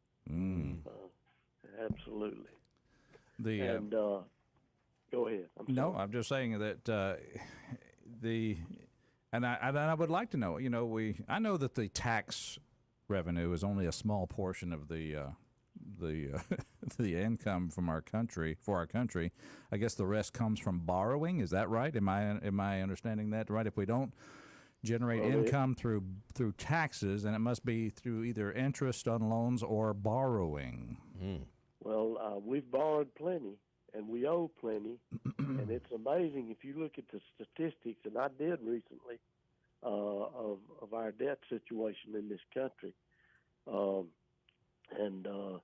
Absolutely. Go ahead. I'm just saying that and I would like to know. You know, I know that the tax revenue is only a small portion of the the income from our country for our country. I guess the rest comes from borrowing. Is that right? Am I understanding that right? If we don't generate income through taxes, and it must be through either interest on loans or borrowing. Well, we've borrowed plenty, and we owe plenty, and it's amazing if you look at the statistics, and I did recently, of our debt situation in this country, and the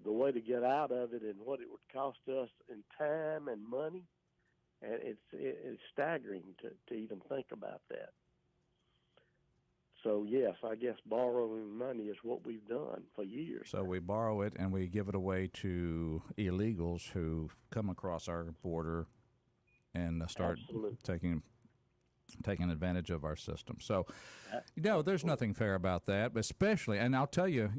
way to get out of it and what it would cost us in time and money. And it's staggering to even think about that. So, yes, I guess borrowing money is what we've done for years. So we borrow it and we give it away to illegals who come across our border and start taking advantage of our system. So, there's nothing fair about that, but especially, and I'll tell you,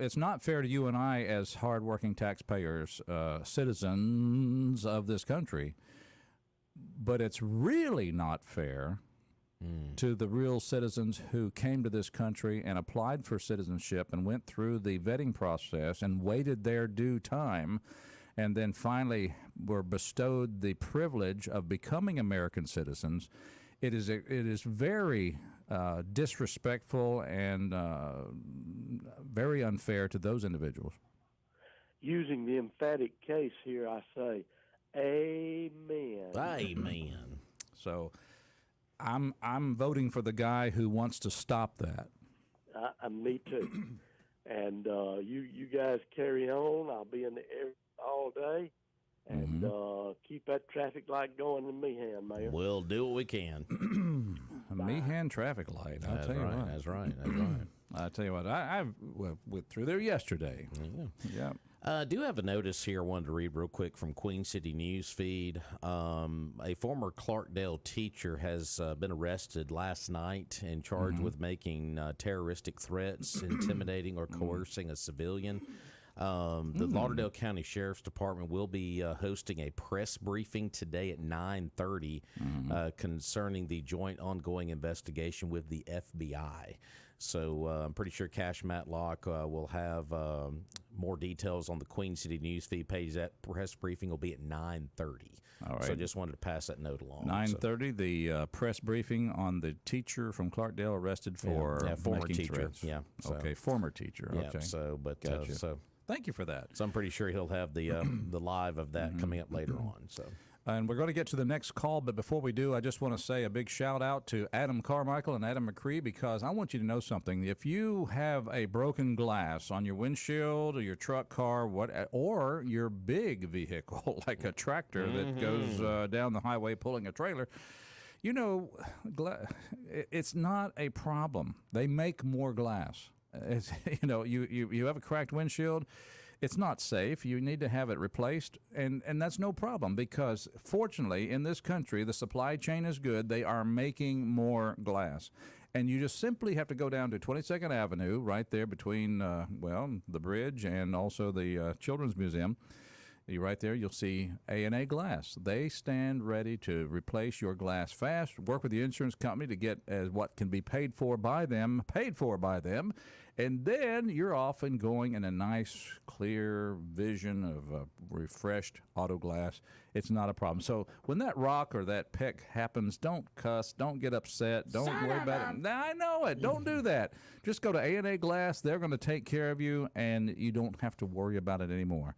it's not fair to you and I as hardworking taxpayers, citizens of this country. But it's really not fair to the real citizens who came to this country and applied for citizenship and went through the vetting process and waited their due time and then finally were bestowed the privilege of becoming American citizens. It is very disrespectful and very unfair to those individuals. Using the emphatic case here, I say, amen. Amen. So, I'm voting for the guy who wants to stop that. Me too. And you guys carry on. I'll be in the air all day, and keep that traffic light going in Meehan, Mayor. We'll do what we can. A Meehan traffic light. I'll tell you what. That's right. I'll tell you what. I went through there yesterday. Yeah. I do have a notice here I wanted to read real quick from Queen City News Feed. A former Clarkdale teacher has been arrested last night and charged with making terroristic threats, intimidating, or coercing a civilian. The Lauderdale County Sheriff's Department will be hosting a press briefing today at 9:30 concerning the joint ongoing investigation with the FBI. So I'm pretty sure Cash Matlock will have more details on the Queen City News Feed page. That press briefing will be at 9:30. All right. So just wanted to pass that note along. 9:30, the press briefing on the teacher from Clarkdale arrested for former making teacher. threats. Yeah. So. Okay, former teacher. Yeah, okay. So, but Gotcha. so thank you for that. So I'm pretty sure he'll have the the live of that coming up later on. So. And we're going to get to the next call, but before we do, I just want to say a big shout out to Adam Carmichael and Adam McCree, because I want you to know something. If you have a broken glass on your windshield or your truck, car, or your big vehicle like a tractor that goes down the highway pulling a trailer, it's not a problem. They make more glass. You have a cracked windshield. It's not safe. You need to have it replaced, and that's no problem, because fortunately in this country the supply chain is good. They are making more glass, and you just simply have to go down to 22nd Avenue right there between the bridge and also the Children's Museum. Right there, you'll see A&A Glass. They stand ready to replace your glass fast. Work with the insurance company to get what can be paid for by them, and then you're off and going in a nice, clear vision of refreshed auto glass. It's not a problem. So when that rock or that peck happens, don't cuss, don't get upset, don't worry about it. I know it. Don't do that. Just go to A&A Glass. They're going to take care of you, and you don't have to worry about it anymore.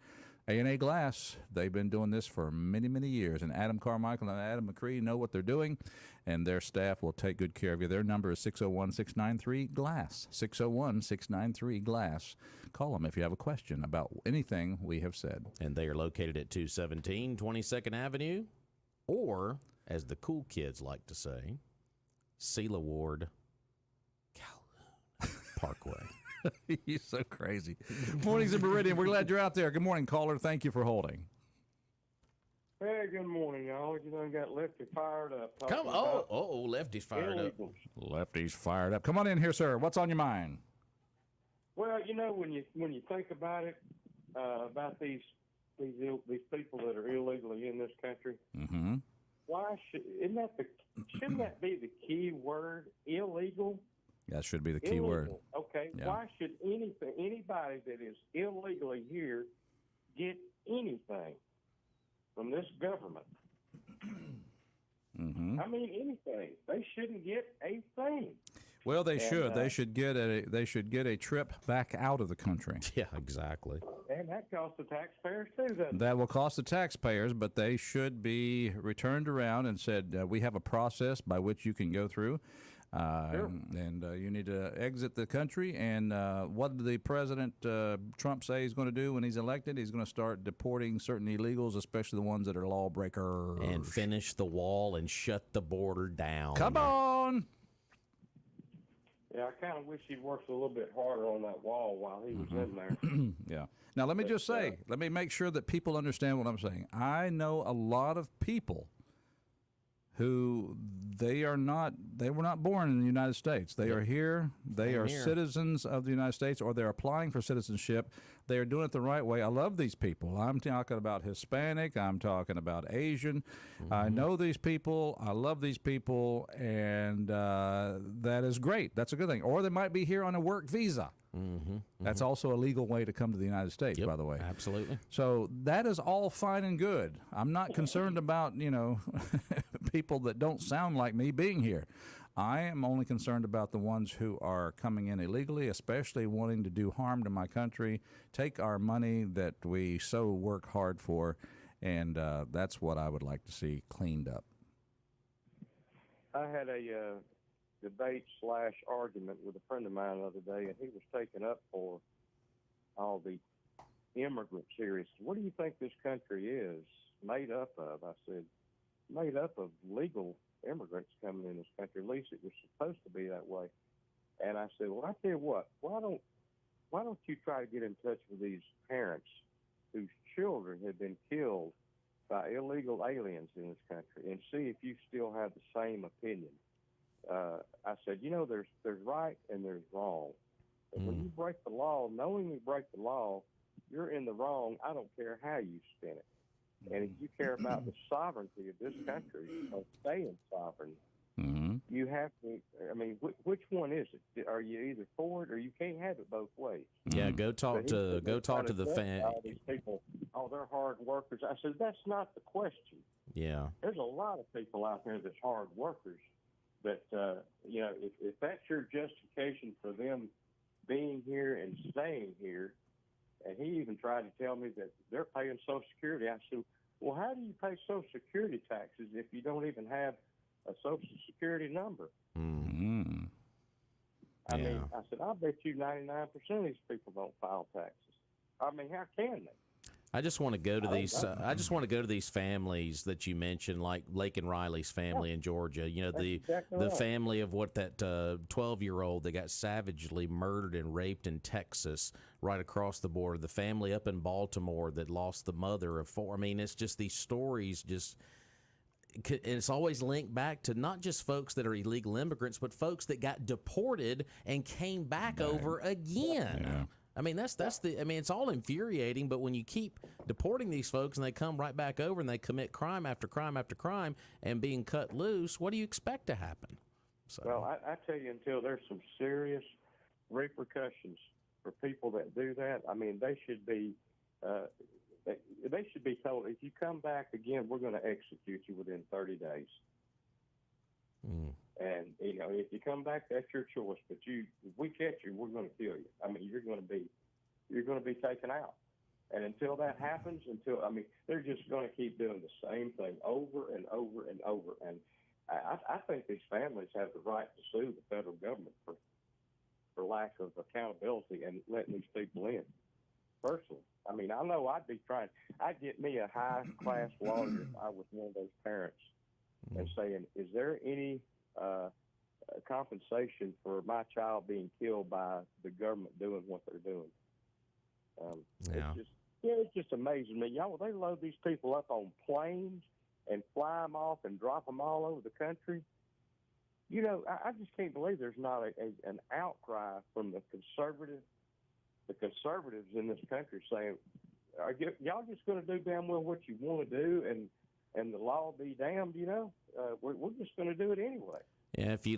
A&A Glass, they've been doing this for many, many years, and Adam Carmichael and Adam McCree know what they're doing, and their staff will take good care of you. Their number is 601-693-GLASS, 601-693-GLASS. Call them if you have a question about anything we have said. And they are located at 217 22nd Avenue, or, as the cool kids like to say, Sela Ward, Calhoun Parkway. You're so crazy. Mornings in Meridian. We're glad you're out there. Good morning, caller. Thank you for holding. Hey, good morning, y'all. You done got Lefty fired up. Lefty's fired up. Lefty's fired up. Come on in here, sir. What's on your mind? Well, when you think about it, about these people that are illegally in this country, why shouldn't that be the key word, illegal? That should be the key word. Okay, Yeah. why should anybody that is illegally here get anything from this government? Mm-hmm. I mean, anything. They shouldn't get a thing. Well, they should. They should get a trip back out of the country. Yeah, exactly. And that costs the taxpayers too, doesn't it? That will cost the taxpayers, but they should be returned around and said, we have a process by which you can go through. Sure. And you need to exit the country. And what did the President Trump say he's going to do when he's elected? He's going to start deporting certain illegals, especially the ones that are lawbreakers. And finish the wall and shut the border down. Come on! Yeah, I kind of wish he'd worked a little bit harder on that wall while he was in there. Yeah. Now, let me just say, let me make sure that people understand what I'm saying. I know a lot of people who they were not born in the United States. They are here. They are citizens of the United States, or they're applying for citizenship. They are doing it the right way. I love these people. I'm talking about Hispanic. I'm talking about Asian. I know these people. I love these people, and that is great. That's a good thing. Or they might be here on a work visa. That's also a legal way to come to the United States, by the way. Absolutely. So that is all fine and good. I'm not concerned about, people that don't sound like me being here. I am only concerned about the ones who are coming in illegally, especially wanting to do harm to my country, take our money that we so work hard for, and that's what I would like to see cleaned up. I had a debate/argument with a friend of mine the other day, and he was taken up for all the immigrant series. What do you think this country is made up of? I said, made up of legal immigrants coming in this country. At least it was supposed to be that way. And I said, well, I tell you what, why don't you try to get in touch with these parents whose children have been killed by illegal aliens in this country and see if you still have the same opinion. I said, there's right and there's wrong. And when you break the law, knowingly break the law, you're in the wrong. I don't care how you spin it. And if you care about the sovereignty of this country, of staying sovereign, you have to. I mean, which one is it? Are you either for it or you can't have it both ways? Yeah, go talk to the fan. All these people, they're hard workers. I said that's not the question. Yeah, there's a lot of people out there that's hard workers. But if that's your justification for them being here and staying here, and he even tried to tell me that they're paying Social Security. I said, well, how do you pay Social Security taxes if you don't even have a Social Security number? I mean, I said, I bet you 99% of these people don't file taxes. I mean, how can they? I just want to go to these. I just want to go to these families that you mentioned, like Lake and Riley's family in Georgia. The family of what that 12-year-old that got savagely murdered and raped in Texas, right across the border. The family up in Baltimore that lost the mother of 4. I mean, it's just these stories. And it's always linked back to not just folks that are illegal immigrants, but folks that got deported and came back over again. Yeah. I mean, it's all infuriating, but when you keep deporting these folks and they come right back over and they commit crime after crime after crime and being cut loose, what do you expect to happen? So. Well, I tell you, until there's some serious repercussions for people that do that, I mean, they should be told, if you come back again, we're going to execute you within 30 days. And if you come back, that's your choice. But if we catch you, we're going to kill you. I mean, you're going to be taken out. And until that happens, they're just going to keep doing the same thing over and over and over. And I think these families have the right to sue the federal government for lack of accountability and letting these people in. Personally, I mean, I know I'd get me a high-class lawyer if I was one of those parents and saying, is there any compensation for my child being killed by the government doing what they're doing? It's just amazing me. Y'all, they load these people up on planes and fly them off and drop them all over the country. I just can't believe there's not an outcry from the conservatives in this country saying, are y'all just going to do damn well what you want to do and the law be damned, we're just going to do it anyway. Yeah, if you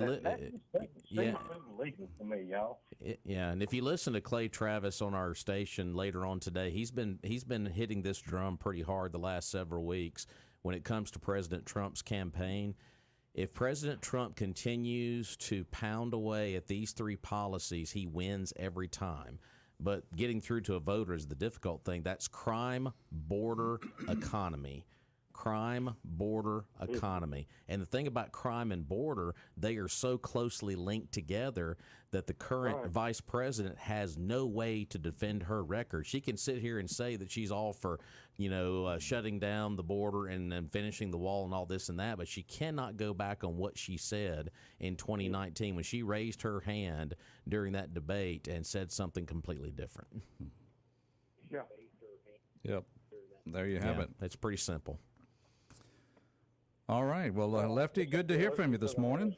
seems illegal to me, y'all. Yeah, and if you listen to Clay Travis on our station later on today, he's been hitting this drum pretty hard the last several weeks when it comes to President Trump's campaign. If President Trump continues to pound away at these three policies, he wins every time. But getting through to a voter is the difficult thing. That's crime, border, economy. Crime, border, economy. And the thing about crime and border, they are so closely linked together that the current vice president has no way to defend her record. She can sit here and say that she's all for, shutting down the border and finishing the wall and all this and that, but she cannot go back on what she said in 2019 when she raised her hand during that debate and said something completely different. Yeah. Yep. There you have it. It's pretty simple. All right. Well, Lefty, good to hear from you this morning.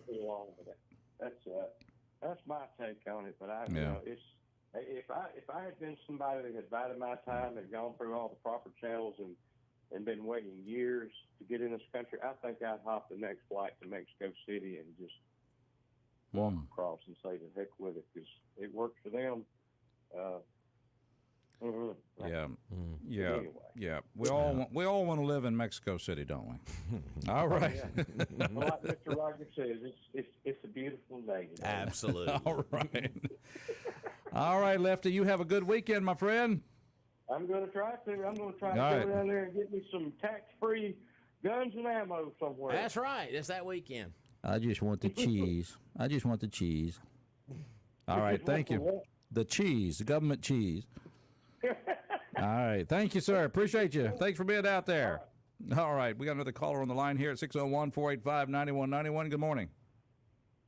That's my take on it. But it's if I had been somebody that had bided my time, had gone through all the proper channels and been waiting years to get in this country, I think I'd hop the next flight to Mexico City and just walk across and say the heck with it, because it worked for them. Yeah. We all want to live in Mexico City, don't we? All right. Well, like Mr. Rogers says, it's a beautiful day today. Absolutely. All right. All right, Lefty. You have a good weekend, my friend. I'm going to try to. I'm going to try to go down there and get me some tax-free guns and ammo somewhere. That's right. It's that weekend. I just want the cheese. All right. Thank you. The cheese, the government cheese. All right. Thank you, sir. Appreciate you. Thanks for being out there. All right. We got another caller on the line here at 601-485-9191. Good morning.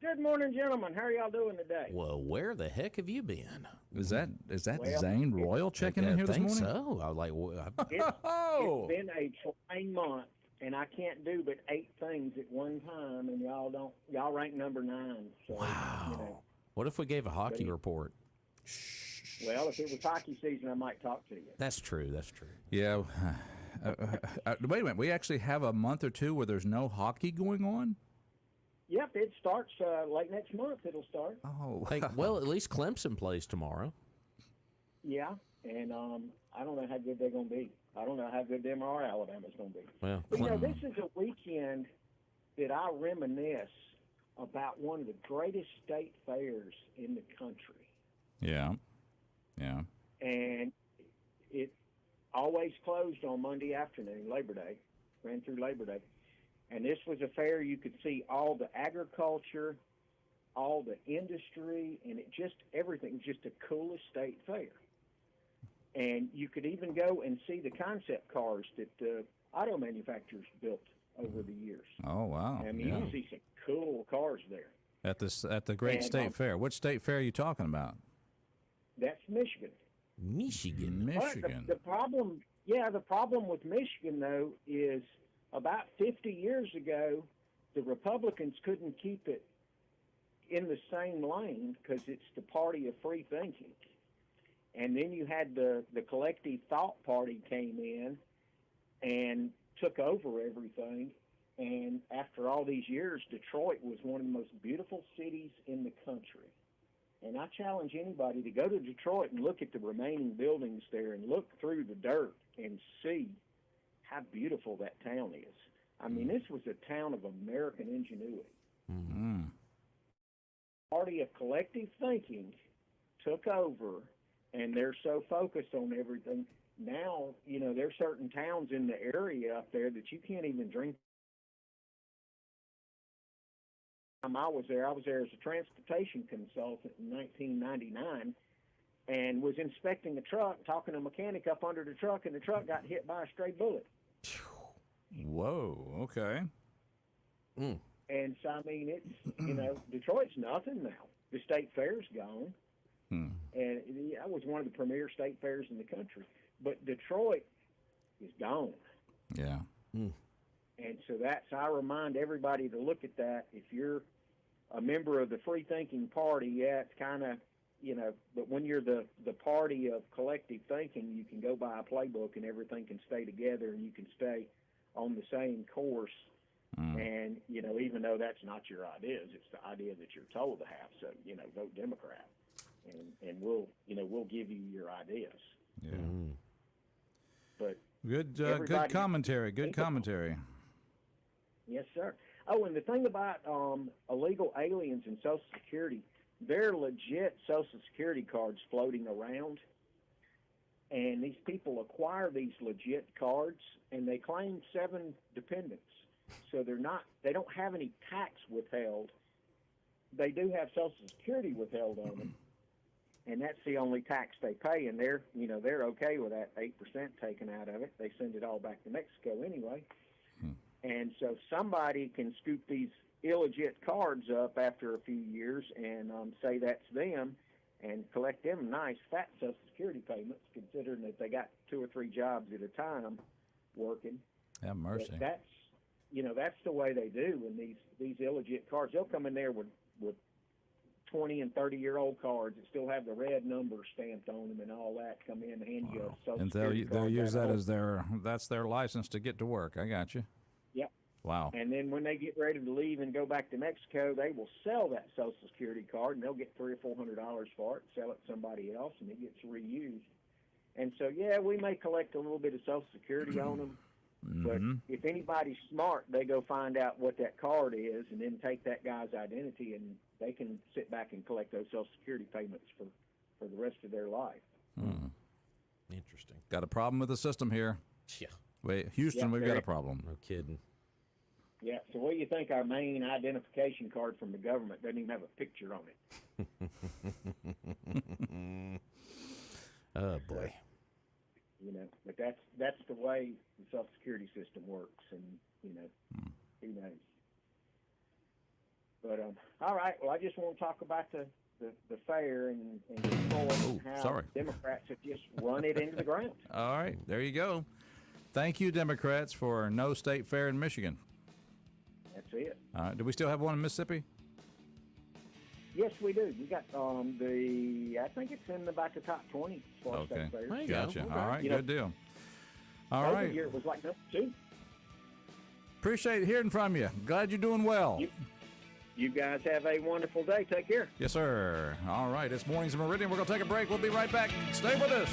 Good morning, gentlemen. How are y'all doing today? Well, where the heck have you been? Is that Zane Royal checking in here this morning? I think so. I was like, it's been a trying month, and I can't do but 8 things at one time, and y'all rank number 9. So, wow. What if we gave a hockey report? Well, if it was hockey season, I might talk to you. That's true. Yeah. Wait a minute. We actually have a month or two where there's no hockey going on? Yep, it starts late next month. It'll start. Oh. Hey, well, at least Clemson plays tomorrow. Yeah, and I don't know how good they're going to be. I don't know how good them or Alabama's going to be. Well, but, this is a weekend that I reminisce about one of the greatest state fairs in the country. Yeah. And it always closed on Monday afternoon, Labor Day, ran through Labor Day. And this was a fair you could see all the agriculture, all the industry, and everything, just the coolest state fair. And you could even go and see the concept cars that the auto manufacturers built over the years. Oh, wow. I mean, you can see some cool cars there. At the great state fair. What state fair are you talking about? That's Michigan. Michigan. The problem with Michigan, though, is about 50 years ago, the Republicans couldn't keep it in the same lane because it's the party of free thinking. And then you had the collective thought party came in and took over everything. And after all these years, Detroit was one of the most beautiful cities in the country. And I challenge anybody to go to Detroit and look at the remaining buildings there and look through the dirt and see how beautiful that town is. I mean, this was a town of American ingenuity. Mm-hmm. Party of collective thinking took over, and they're so focused on everything. Now, there's certain towns in the area up there that you can't even drink. I was there as a transportation consultant in 1999 and was inspecting a truck, talking to a mechanic up under the truck, and the truck got hit by a stray bullet. Whoa, okay. And so, I mean, it's, Detroit's nothing now. The state fair's gone. And that was one of the premier state fairs in the country. But Detroit is gone. Yeah. And so I remind everybody to look at that. If you're a member of the free thinking party, it's kind of, but when you're the party of collective thinking, you can go by a playbook and everything can stay together and you can stay on the same course And, even though that's not your ideas, it's the idea that you're told to have. So, vote Democrat. And we'll give you your ideas. Yeah. But good commentary. Good commentary. Yes, sir. Oh, and the thing about illegal aliens and Social Security, they're legit Social Security cards floating around. And these people acquire these legit cards, and they claim 7 dependents. So they don't have any tax withheld. They do have Social Security withheld on them, and that's the only tax they pay. And they're okay with that 8% taken out of it. They send it all back to Mexico anyway. And so somebody can scoop these illegit cards up after a few years and say that's them, and collect them nice fat Social Security payments, considering that they got 2 or 3 jobs at a time working. Have mercy. But that's the way they do. And these illegit cards, they'll come in there with 20 and 30-year-old cards that still have the red numbers stamped on them and all that. Come in and hand you a Social And Security they'll card. use that as that's their license to get to work. I got you. Yep. Wow. And then when they get ready to leave and go back to Mexico, they will sell that Social Security card, and they'll get $300 or $400 for it, sell it to somebody else, and it gets reused. And so, we may collect a little bit of Social Security on them, but if anybody's smart, they go find out what that card is and then take that guy's identity, and they can sit back and collect those Social Security payments for the rest of their life. Interesting. Got a problem with the system here. Yeah. Wait, Houston, we've got a problem. No kidding. Yeah, so what do you think our main identification card from the government doesn't even have a picture on it? Oh, boy. But that's the way the Social Security system works, and, who knows. But, all right, well, I just want to talk about the fair and how Democrats have just run it into the ground. All right, there you go. Thank you, Democrats, for no state fair in Michigan. That's it. All right, do we still have one in Mississippi? Yes, we do. We got I think it's in about the top 20 as far as state fairs. Gotcha. Okay. All right, good deal. All right. Year it was like number 2. Appreciate hearing from you. Glad you're doing well. You guys have a wonderful day. Take care. Yes, sir. All right, it's Mornings in Meridian. We're going to take a break. We'll be right back. Stay with us.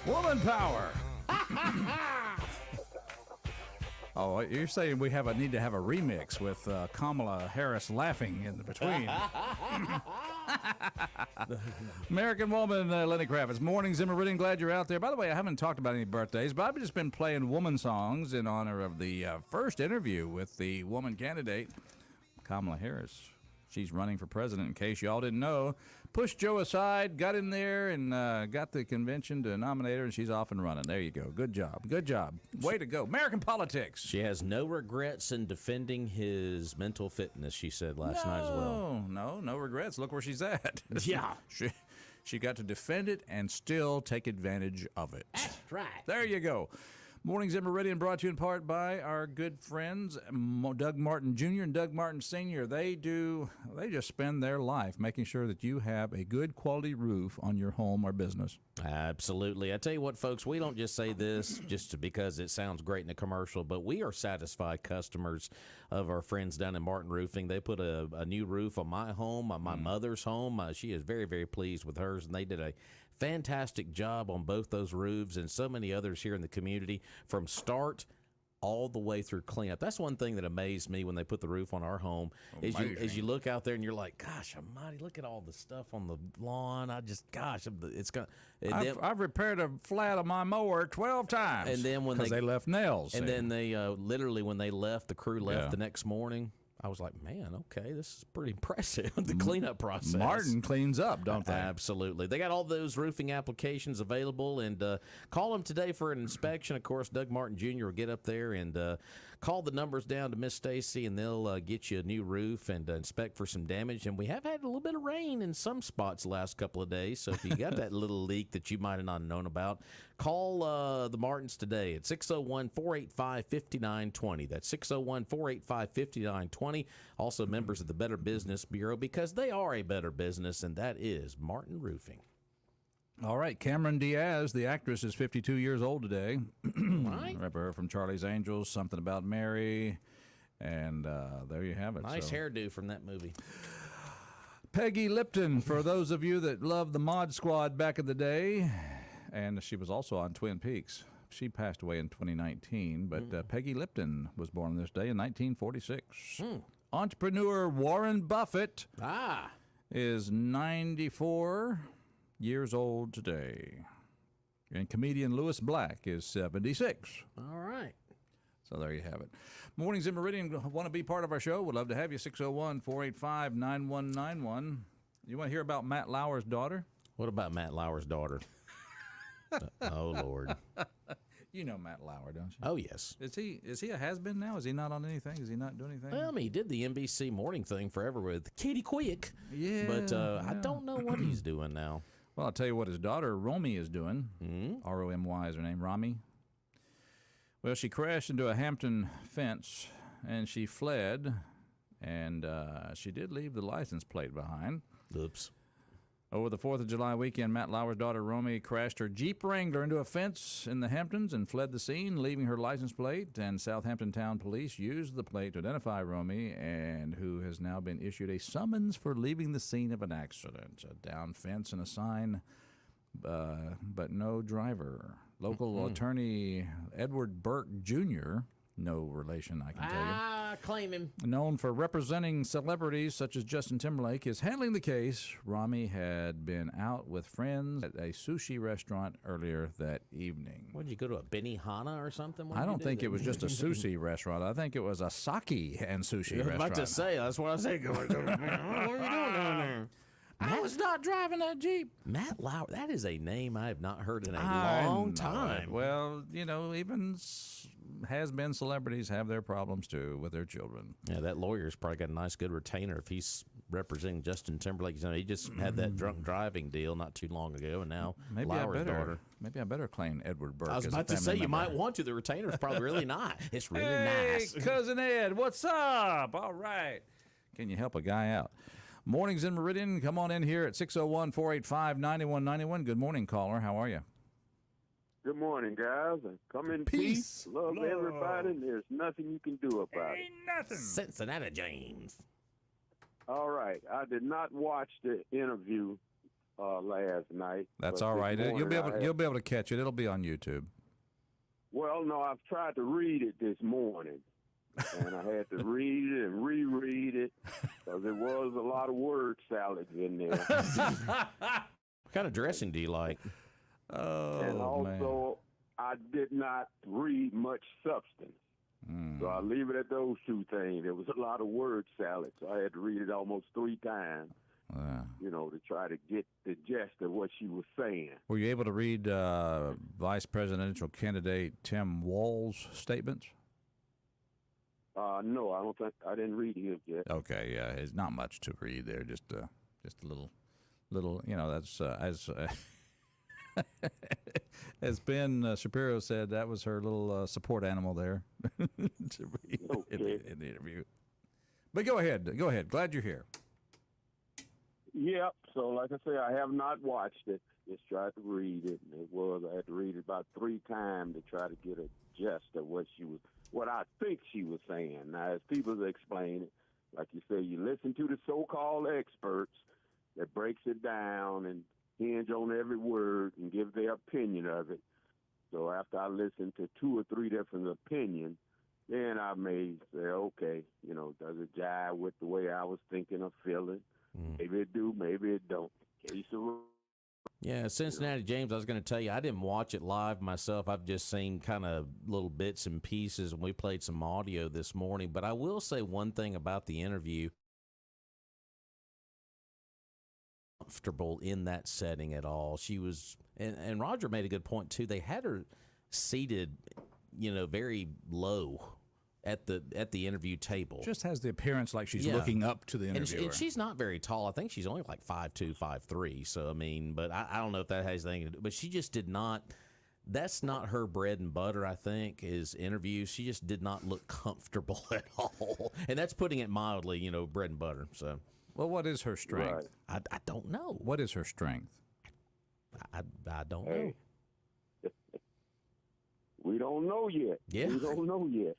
Woman power. Oh, you're saying we need to have a remix with Kamala Harris laughing in between. American Woman, Lenny Kravitz. Mornings in Meridian. Glad you're out there. By the way, I haven't talked about any birthdays, but I've just been playing woman songs in honor of the first interview with the woman candidate, Kamala Harris. She's running for president, in case y'all didn't know. Pushed Joe aside, got in there, and got the convention to nominate her, and she's off and running. There you go. Good job. Good job. Way to go. American politics. She has no regrets in defending his mental fitness, she said last night as well. No regrets. Look where she's at. Yeah. She got to defend it and still take advantage of it. That's right. There you go. Mornings in Meridian brought to you in part by our good friends, Doug Martin Jr. and Doug Martin Sr. They just spend their life making sure that you have a good quality roof on your home or business. Absolutely. I tell you what, folks, we don't just say this just because it sounds great in a commercial, but we are satisfied customers of our friends down in Martin Roofing. They put a new roof on my home, on my mother's home. She is very, very pleased with hers, and they did a fantastic job on both those roofs and so many others here in the community from start all the way through cleanup. That's one thing that amazed me when they put the roof on our home. As you look out there and you're like, gosh almighty, look at all the stuff on the lawn. It's going to... I've repaired a flat of my mower 12 times. And then when they left nails. And then they literally when they left, the crew left the next morning. I was like, man, okay, this is pretty impressive, the cleanup process. Martin cleans up, don't they? Absolutely. They got all those roofing applications available, and call them today for an inspection. Of course, Doug Martin Jr. will get up there and call the numbers down to Miss Stacy, and they'll get you a new roof and inspect for some damage. And we have had a little bit of rain in some spots the last couple of days, so if you got that little leak that you might have not known about, call the Martins today at 601-485-5920. That's 601-485-5920. Also members of the Better Business Bureau, because they are a better business, and that is Martin Roofing. All right, Cameron Diaz, the actress, is 52 years old today. Right. Remember her from Charlie's Angels, Something About Mary, and there you have it. Nice hairdo from that movie. Peggy Lipton, for those of you that loved the Mod Squad back in the day, and she was also on Twin Peaks. She passed away in 2019, but Peggy Lipton was born this day in 1946. Entrepreneur Warren Buffett is 94 years old today. And comedian Louis Black is 76. All right. So there you have it. Mornings in Meridian, want to be part of our show? We'd love to have you. 601-485-9191. You want to hear about Matt Lauer's daughter? What about Matt Lauer's daughter? Oh, Lord. You know Matt Lauer, don't you? Oh, yes. Is he a has-been now? Is he not on anything? Is he not doing anything? Well, I mean, he did the NBC morning thing forever with Katie Quick. Yeah. But I don't know what he's doing now. Well, I'll tell you what his daughter, Romy, is doing. R-O-M-Y is her name, Romy. Well, she crashed into a Hampton fence, and she fled, and she did leave the license plate behind. Oops. Over the 4th of July weekend, Matt Lauer's daughter, Romy, crashed her Jeep Wrangler into a fence in the Hamptons and fled the scene, leaving her license plate. And Southampton Town Police used the plate to identify Romy, and who has now been issued a summons for leaving the scene of an accident. A down fence and a sign, but no driver. Local attorney Edward Burke Jr., no relation, I can tell you. Claim him. Known for representing celebrities such as Justin Timberlake, is handling the case. Romy had been out with friends at a sushi restaurant earlier that evening. What, did you go to a Benihana or something? I don't think it was just a sushi restaurant. I think it was a sake and sushi restaurant. I was about to say, that's what I was saying. What are you doing down there? I was not driving that Jeep. Matt Lauer, that is a name I have not heard in a long time. Well, you know, even has-been celebrities have their problems, too, with their children. Yeah, that lawyer's probably got a nice, good retainer if he's representing Justin Timberlake. You know, he just had that drunk driving deal not too long ago, and now Lauer's daughter. Maybe I better claim Edward Burke. I was about to say, you might want to. The retainer's probably really not. It's really nice. Hey, Cousin Ed, what's up? All right. Can you help a guy out? Mornings in Meridian. Come on in here at 601-485-9191. Good morning, caller. How are you? Good morning, guys. Come in peace. Love everybody, and there's nothing you can do about it. Nothing. Cincinnati James. All right. I did not watch the interview last night. That's but all this right. morning You'll be able to catch it. It'll be on YouTube. Well, no, I've tried to read it this morning, and I had to read it and reread it because there was a lot of word salads in there. What kind of dressing do you like? Oh, and also, I did not read much substance. So I leave it at those two things. There was a lot of word salad, so I had to read it almost 3 times, to try to get the gist of what she was saying. Were you able to read Vice Presidential candidate Tim Walz's statements? No, I don't think I didn't read his yet. Okay, yeah, it's not much to read there. Just a little. That's as Ben Shapiro said, that was her little support animal there to read in the interview. But go ahead. Glad you're here. Yep. So, like I say, I have not watched it. Just tried to read it. And I had to read it about 3 times to try to get a gist of what I think she was saying. Now, as people explain it, like you say, you listen to the so-called experts that breaks it down and hinge on every word and give their opinion of it. So after I listen to 2 or 3 different opinions, then I may say, okay, does it jive with the way I was thinking or feeling? Maybe it do, maybe it don't. Yeah, Cincinnati James, I was going to tell you, I didn't watch it live myself. I've just seen kind of little bits and pieces, and we played some audio this morning. But I will say one thing about the interview. Comfortable in that setting at all. She was, and Roger made a good point too. They had her seated, very low at the interview table. Just has the appearance like she's looking up to the interviewer. And she's not very tall. I think she's only like 5'2", 5'3". So I mean, but I don't know if that has anything to do. But she just did not. That's not her bread and butter. I think is interviews. She just did not look comfortable at all, and that's putting it mildly. Bread and butter. So. Well, what is her strength? Right. I don't know. What is her strength? I don't know. We don't know yet. Yeah. We don't know yet.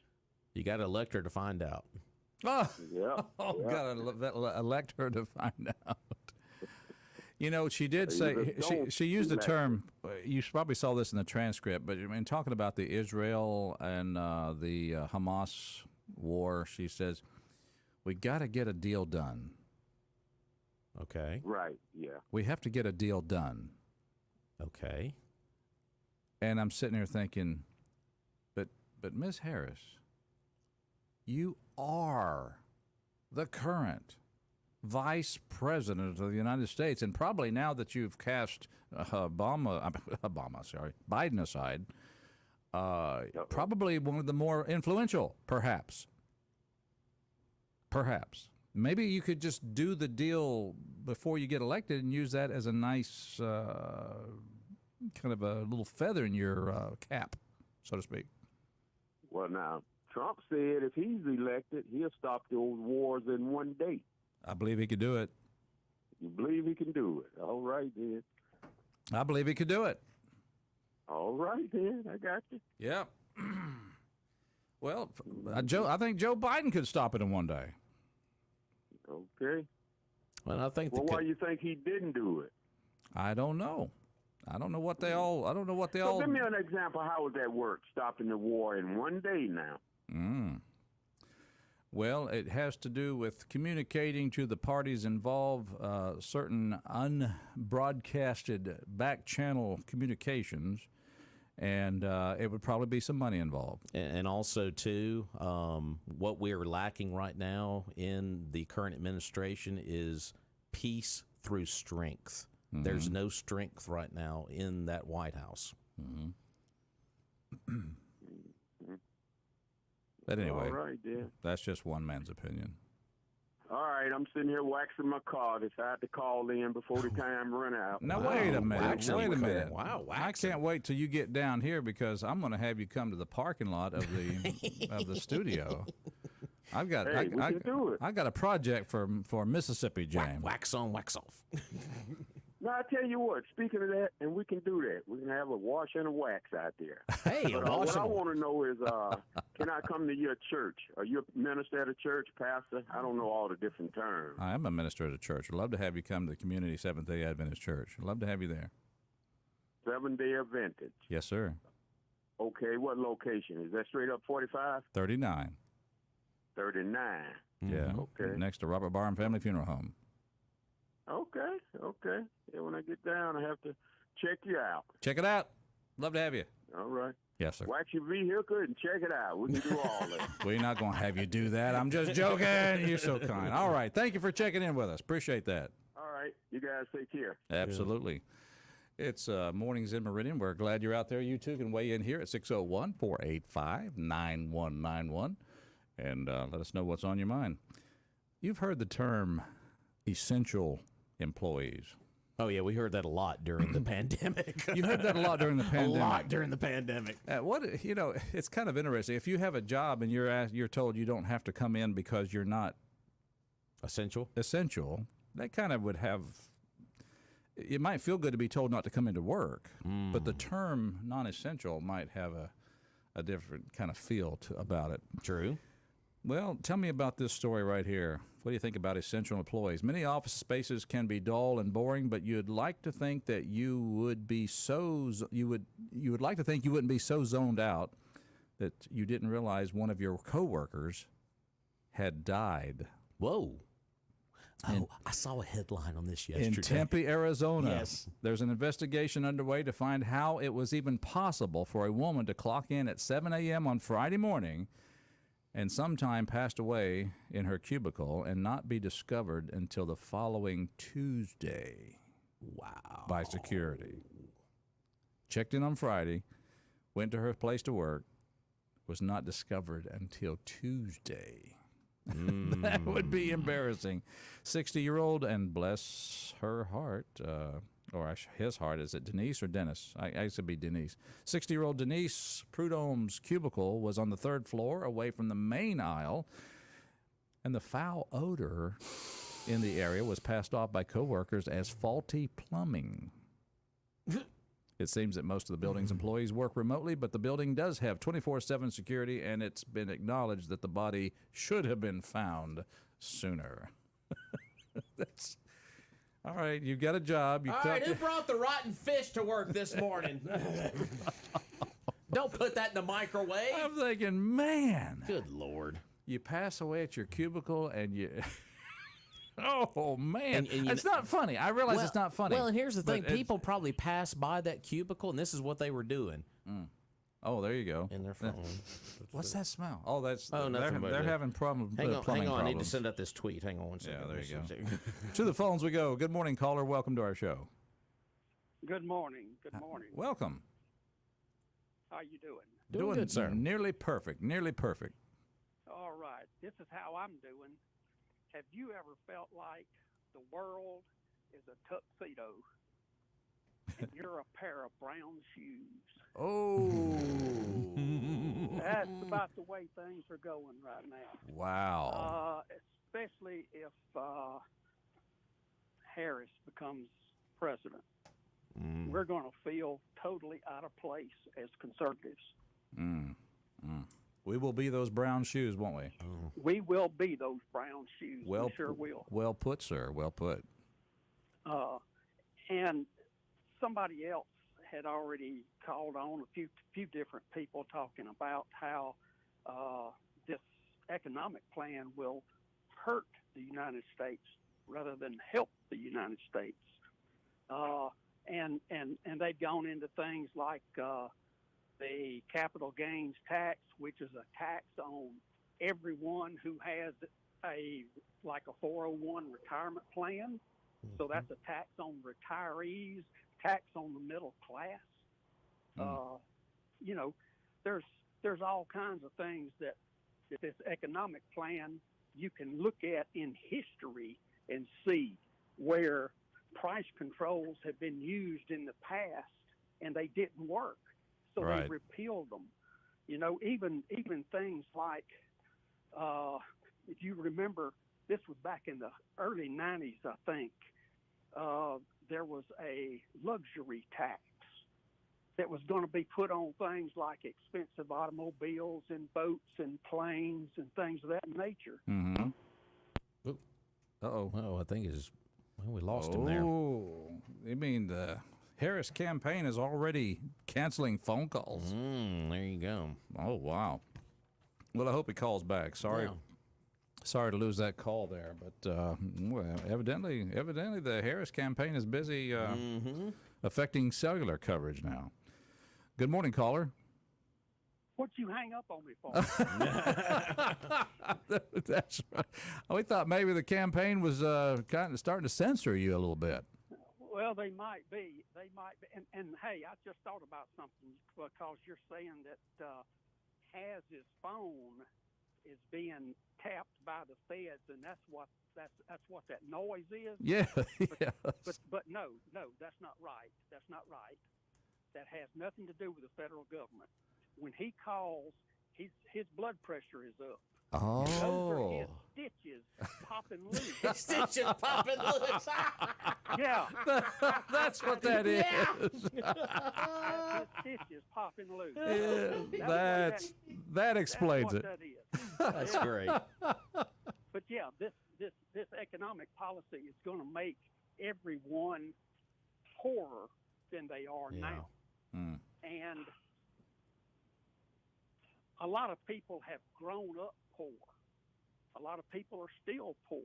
You got to elect her to find out. Oh, yeah. Got to elect her to find out. She did say, she used the term, you probably saw this in the transcript, but in talking about the Israel and the Hamas war, she says, we got to get a deal done. Okay. Right, yeah. We have to get a deal done. Okay. And I'm sitting here thinking, but Ms. Harris, you are the current Vice President of the United States, and probably now that you've cast Biden aside, probably one of the more influential, perhaps. Maybe you could just do the deal before you get elected and use that as a nice kind of a little feather in your cap, so to speak. Well, now, Trump said if he's elected, he'll stop the old wars in one day. I believe he could do it. You believe he can do it? All right, then. I believe he could do it. All right, then. I got you. Yep. Well, I think Joe Biden could stop it in one day. Okay. Well, I think. Well, why do you think he didn't do it? I don't know. I don't know what they all. So give me an example. How would that work? Stopping the war in one day now. Well, it has to do with communicating to the parties involved certain unbroadcasted back channel communications, and it would probably be some money involved. And also, too, what we're lacking right now in the current administration is peace through strength. Mm-hmm. There's no strength right now in that White House. Mm-hmm. But anyway, all right, that's just one man's opinion. All right, I'm sitting here waxing my car. Decided to call in before the time run out. Now, wait a minute. Wait a minute. Wow, I can't wait till you get down here because I'm going to have you come to the parking lot of the studio. I got a project for Mississippi, James. Wax on, wax off. Now, I tell you what, speaking of that, and we can do that. We can have a wash and a wax out there. Hey, but, what I want to know is, can I come to your church? Are you a minister at a church, pastor? I don't know all the different terms. I am a minister at a church. I'd love to have you come to the Community Seventh-day Adventist Church. I'd love to have you there. 7-day Adventist. Yes, sir. Okay, what location? Is that straight up 45? 39. 39. Yeah. Okay. Next to Robert Barham Family Funeral Home. Okay. Yeah, when I get down, I have to check you out. Check it out. Love to have you. All right. Yes, sir. Wax your vehicle and check it out. We can do all that. We're not going to have you do that. I'm just joking. You're so kind. All right. Thank you for checking in with us. Appreciate that. All right. You guys take care. Absolutely. It's Mornings in Meridian. We're glad you're out there. You too can weigh in here at 601-485-9191 and let us know what's on your mind. You've heard the term essential employees. Oh, yeah, we heard that a lot during the pandemic. You heard that a lot during the pandemic. A lot during the pandemic. It's kind of interesting. If you have a job and you're told you don't have to come in because you're not essential, that kind of would have. It might feel good to be told not to come into work, but the term non-essential might have a different kind of feel about it. True. Well, tell me about this story right here. What do you think about essential employees? Many office spaces can be dull and boring, but you'd like to think that you would like to think you wouldn't be so zoned out that you didn't realize one of your coworkers had died. Whoa. I saw a headline on this yesterday. In Tempe, Arizona. Yes. There's an investigation underway to find how it was even possible for a woman to clock in at 7 a.m. on Friday morning and sometime passed away in her cubicle and not be discovered until the following Tuesday. Wow. By security. Checked in on Friday, went to her place to work, was not discovered until Tuesday. That would be embarrassing. 60-year-old, and bless her heart, his heart, is it Denise or Dennis? I guess it'd be Denise. 60-year-old Denise Prudhomme's cubicle was on the third floor away from the main aisle, and the foul odor in the area was passed off by coworkers as faulty plumbing. It seems that most of the building's employees work remotely, but the building does have 24/7 security, and it's been acknowledged that the body should have been found sooner. That's all right. You got a job. All right, who brought the rotten fish to work this morning? Don't put that in the microwave. I'm thinking, man. Good Lord. You pass away at your cubicle, and you. Oh, man. And it's not funny. I realize it's not funny. Well, and here's the thing. People probably passed by that cubicle, and this is what they were doing. Oh, there you go. In their phone. What's that smell? Oh, nothing. They're having problems. Hang on, problems. I need to send out this tweet. Hang on one second. Yeah, there you go. To the phones we go. Good morning, caller. Welcome to our show. Good morning. Good morning. Welcome. How you doing? Doing good, sir. Nearly perfect. Nearly perfect. All right. This is how I'm doing. Have you ever felt like the world is a tuxedo and you're a pair of brown shoes? Oh. That's about the way things are going right now. Wow. Especially if Harris becomes president. We're going to feel totally out of place as conservatives. We will be those brown shoes, won't we? We will be those brown shoes. We sure will. Well put, sir. Well put. And somebody else had already called on a few different people talking about how this economic plan will hurt the United States rather than help the United States. And they've gone into things like the capital gains tax, which is a tax on everyone who has a 401 retirement plan. So that's a tax on retirees, tax on the middle class. There's all kinds of things that this economic plan you can look at in history and see where price controls have been used in the past and they didn't work. So they repealed them. Even things like, if you remember, this was back in the early 90s, I think, there was a luxury tax that was going to be put on things like expensive automobiles and boats and planes and things of that nature. Mm-hmm. Oh, I think we lost him there. Oh, you mean the Harris campaign is already canceling phone calls? There you go. Oh, wow. Well, I hope he calls back. Sorry. Yeah. Sorry to lose that call there, but well, evidently the Harris campaign is busy affecting cellular coverage now. Good morning, caller. What'd you hang up on me for? That's right. We thought maybe the campaign was kind of starting to censor you a little bit. Well, they might be. They might be. And hey, I just thought about something because you're saying that Haz's phone is being tapped by the feds, and that's what that noise is. Yeah. But no, that's not right. That's not right. That has nothing to do with the federal government. When he calls, his blood pressure is up. Oh. Those are his stitches popping loose. His stitches popping loose. Yeah. That's what that is. That's his stitches popping loose. Yeah, that explains it. That's what that is. That's great. But yeah, this economic policy is going to make everyone poorer than they are now. Mm. And a lot of people have grown up poor. A lot of people are still poor.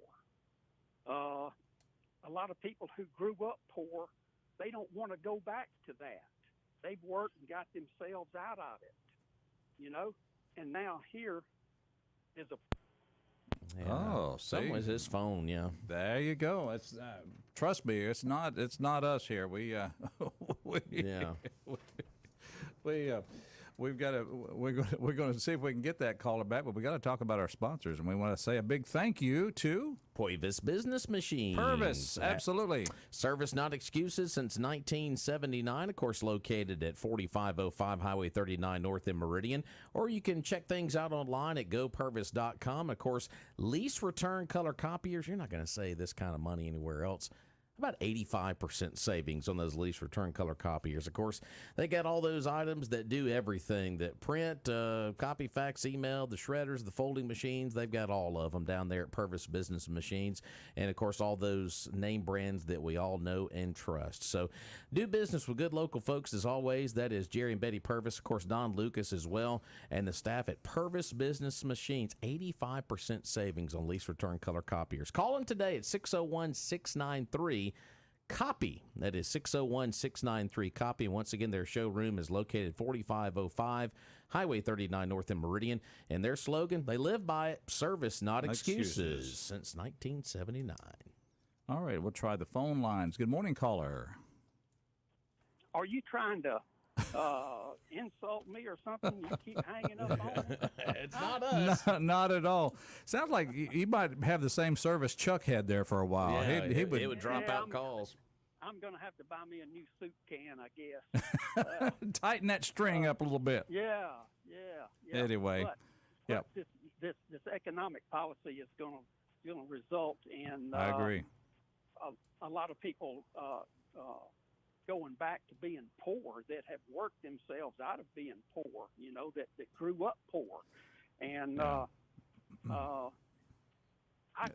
A lot of people who grew up poor, they don't want to go back to that. They've worked and got themselves out of it, you know? And now here is a... Yeah. Oh, see, something with his phone. Yeah, there you go. It's trust me, it's not us here. We've got to we're going to see if we can get that caller back, but we got to talk about our sponsors, and we want to say a big thank you to Purvis Business Machines. Purvis, absolutely. Service not excuses since 1979. Of course, located at 4505 Highway 39 North in Meridian. Or you can check things out online at gopurvis.com. Of course, lease return color copiers. You're not going to save this kind of money anywhere else. About 85% savings on those lease return color copiers. Of course, they got all those items that do everything, that print, copy, fax, email, the shredders, the folding machines. They've got all of them down there at Purvis Business Machines. And, of course, all those name brands that we all know and trust. So do business with good local folks as always. That is Jerry and Betty Purvis, of course, Don Lucas as well, and the staff at Purvis Business Machines. 85% savings on lease return color copiers. Call them today at 601-693 COPY. That is 601-693 COPY. And once again, their showroom is located 4505 Highway 39 North in Meridian. And their slogan, they live by it, service, not excuses, since 1979. All right, we'll try the phone lines. Good morning, caller. Are you trying to insult me or something? You keep hanging up on me? It's not us. No, not at all. Sounds like you might have the same service Chuck had there for a while. Yeah, he would drop out calls. I'm going to have to buy me a new soup can, I guess. Tighten that string up a little bit. Yeah. Anyway, but this economic policy is going to result in I agree. A lot of people going back to being poor that have worked themselves out of being poor, you know, that grew up poor. And I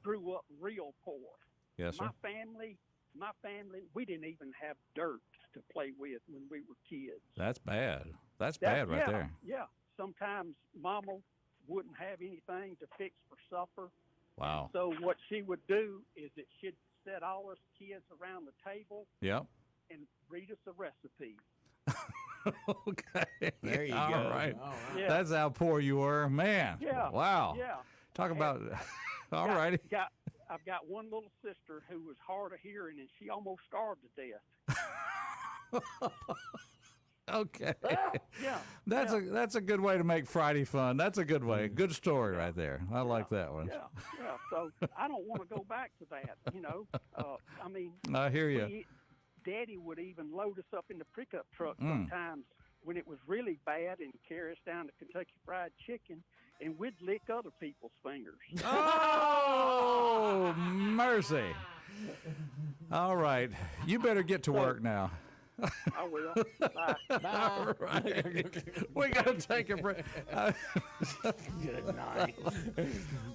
grew up real poor. Yes, sir. My family, we didn't even have dirt to play with when we were kids. That's bad. That's bad right there. Yeah. Sometimes Mama wouldn't have anything to fix for supper. Wow. So what she would do is that she'd set all us kids around the table. Yep. And read us a recipe. Okay. There you All go. right. Yeah. That's how poor you were, man. Yeah. Wow. Yeah. Talk about. All righty. I've got one little sister who was hard of hearing, and she almost starved to death. Okay. Yeah. That's a good way to make Friday fun. That's a good way. Good story right there. I like that one. Yeah. So I don't want to go back to that. You know. I mean. I hear you. Daddy would even load us up in the pickup truck sometimes when it was really bad and carry us down to Kentucky Fried Chicken, and we'd lick other people's fingers. Oh, mercy. All right. You better get to work now. I will. Bye. All right. We got to take a break. Good night.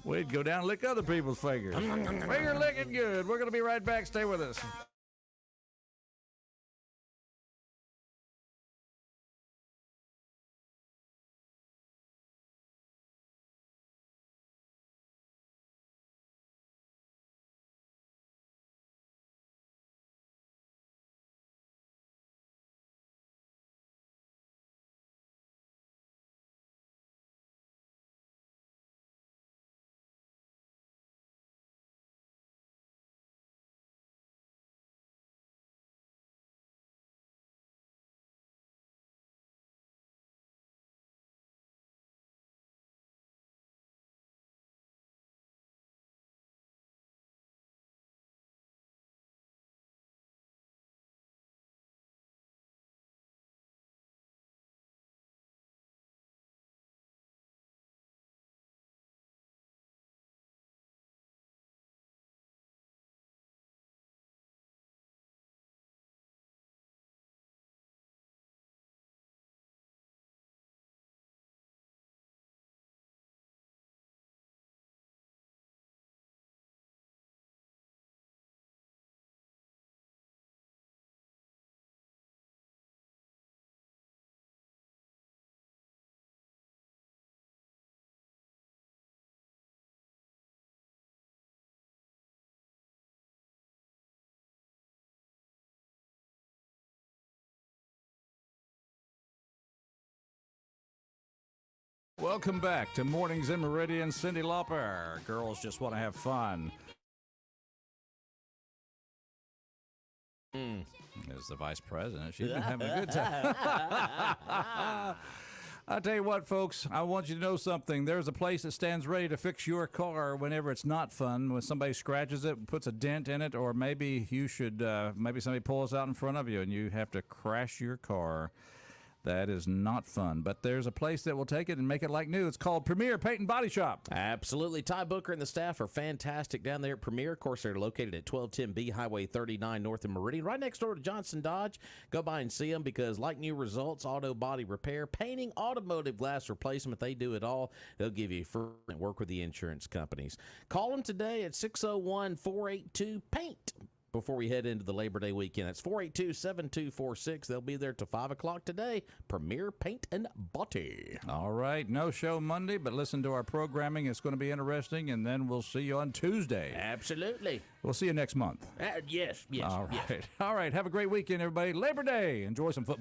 We'd go down and lick other people's fingers. Finger licking good. We're going to be right back. Stay with us. Welcome back to Mornings in Meridian. Cindy Lauper. Girls just want to have fun. As the vice president, she's been having a good time. I'll tell you what, folks, I want you to know something. There's a place that stands ready to fix your car whenever it's not fun, when somebody scratches it, puts a dent in it, or maybe you should, maybe somebody pulls out in front of you and you have to crash your car. That is not fun, but there's a place that will take it and make it like new. It's called Premier Paint and Body Shop. Absolutely. Ty Booker and the staff are fantastic down there at Premier. Of course, they're located at 1210B Highway 39 north of Meridian, right next door to Johnson Dodge. Go by and see them because like new results, auto body repair, painting, automotive glass replacement, they do it all. They'll give you free and work with the insurance companies. Call them today at 601-482-PAINT. Before we head into the Labor Day weekend. That's 482-7246. They'll be there till 5 o'clock today. Premier Paint and Body. All right. No show Monday, but listen to our programming. It's going to be interesting, and then we'll see you on Tuesday. Absolutely. We'll see you next month. Yes. All right. Yes. All right. Have a great weekend, everybody. Labor Day. Enjoy some football.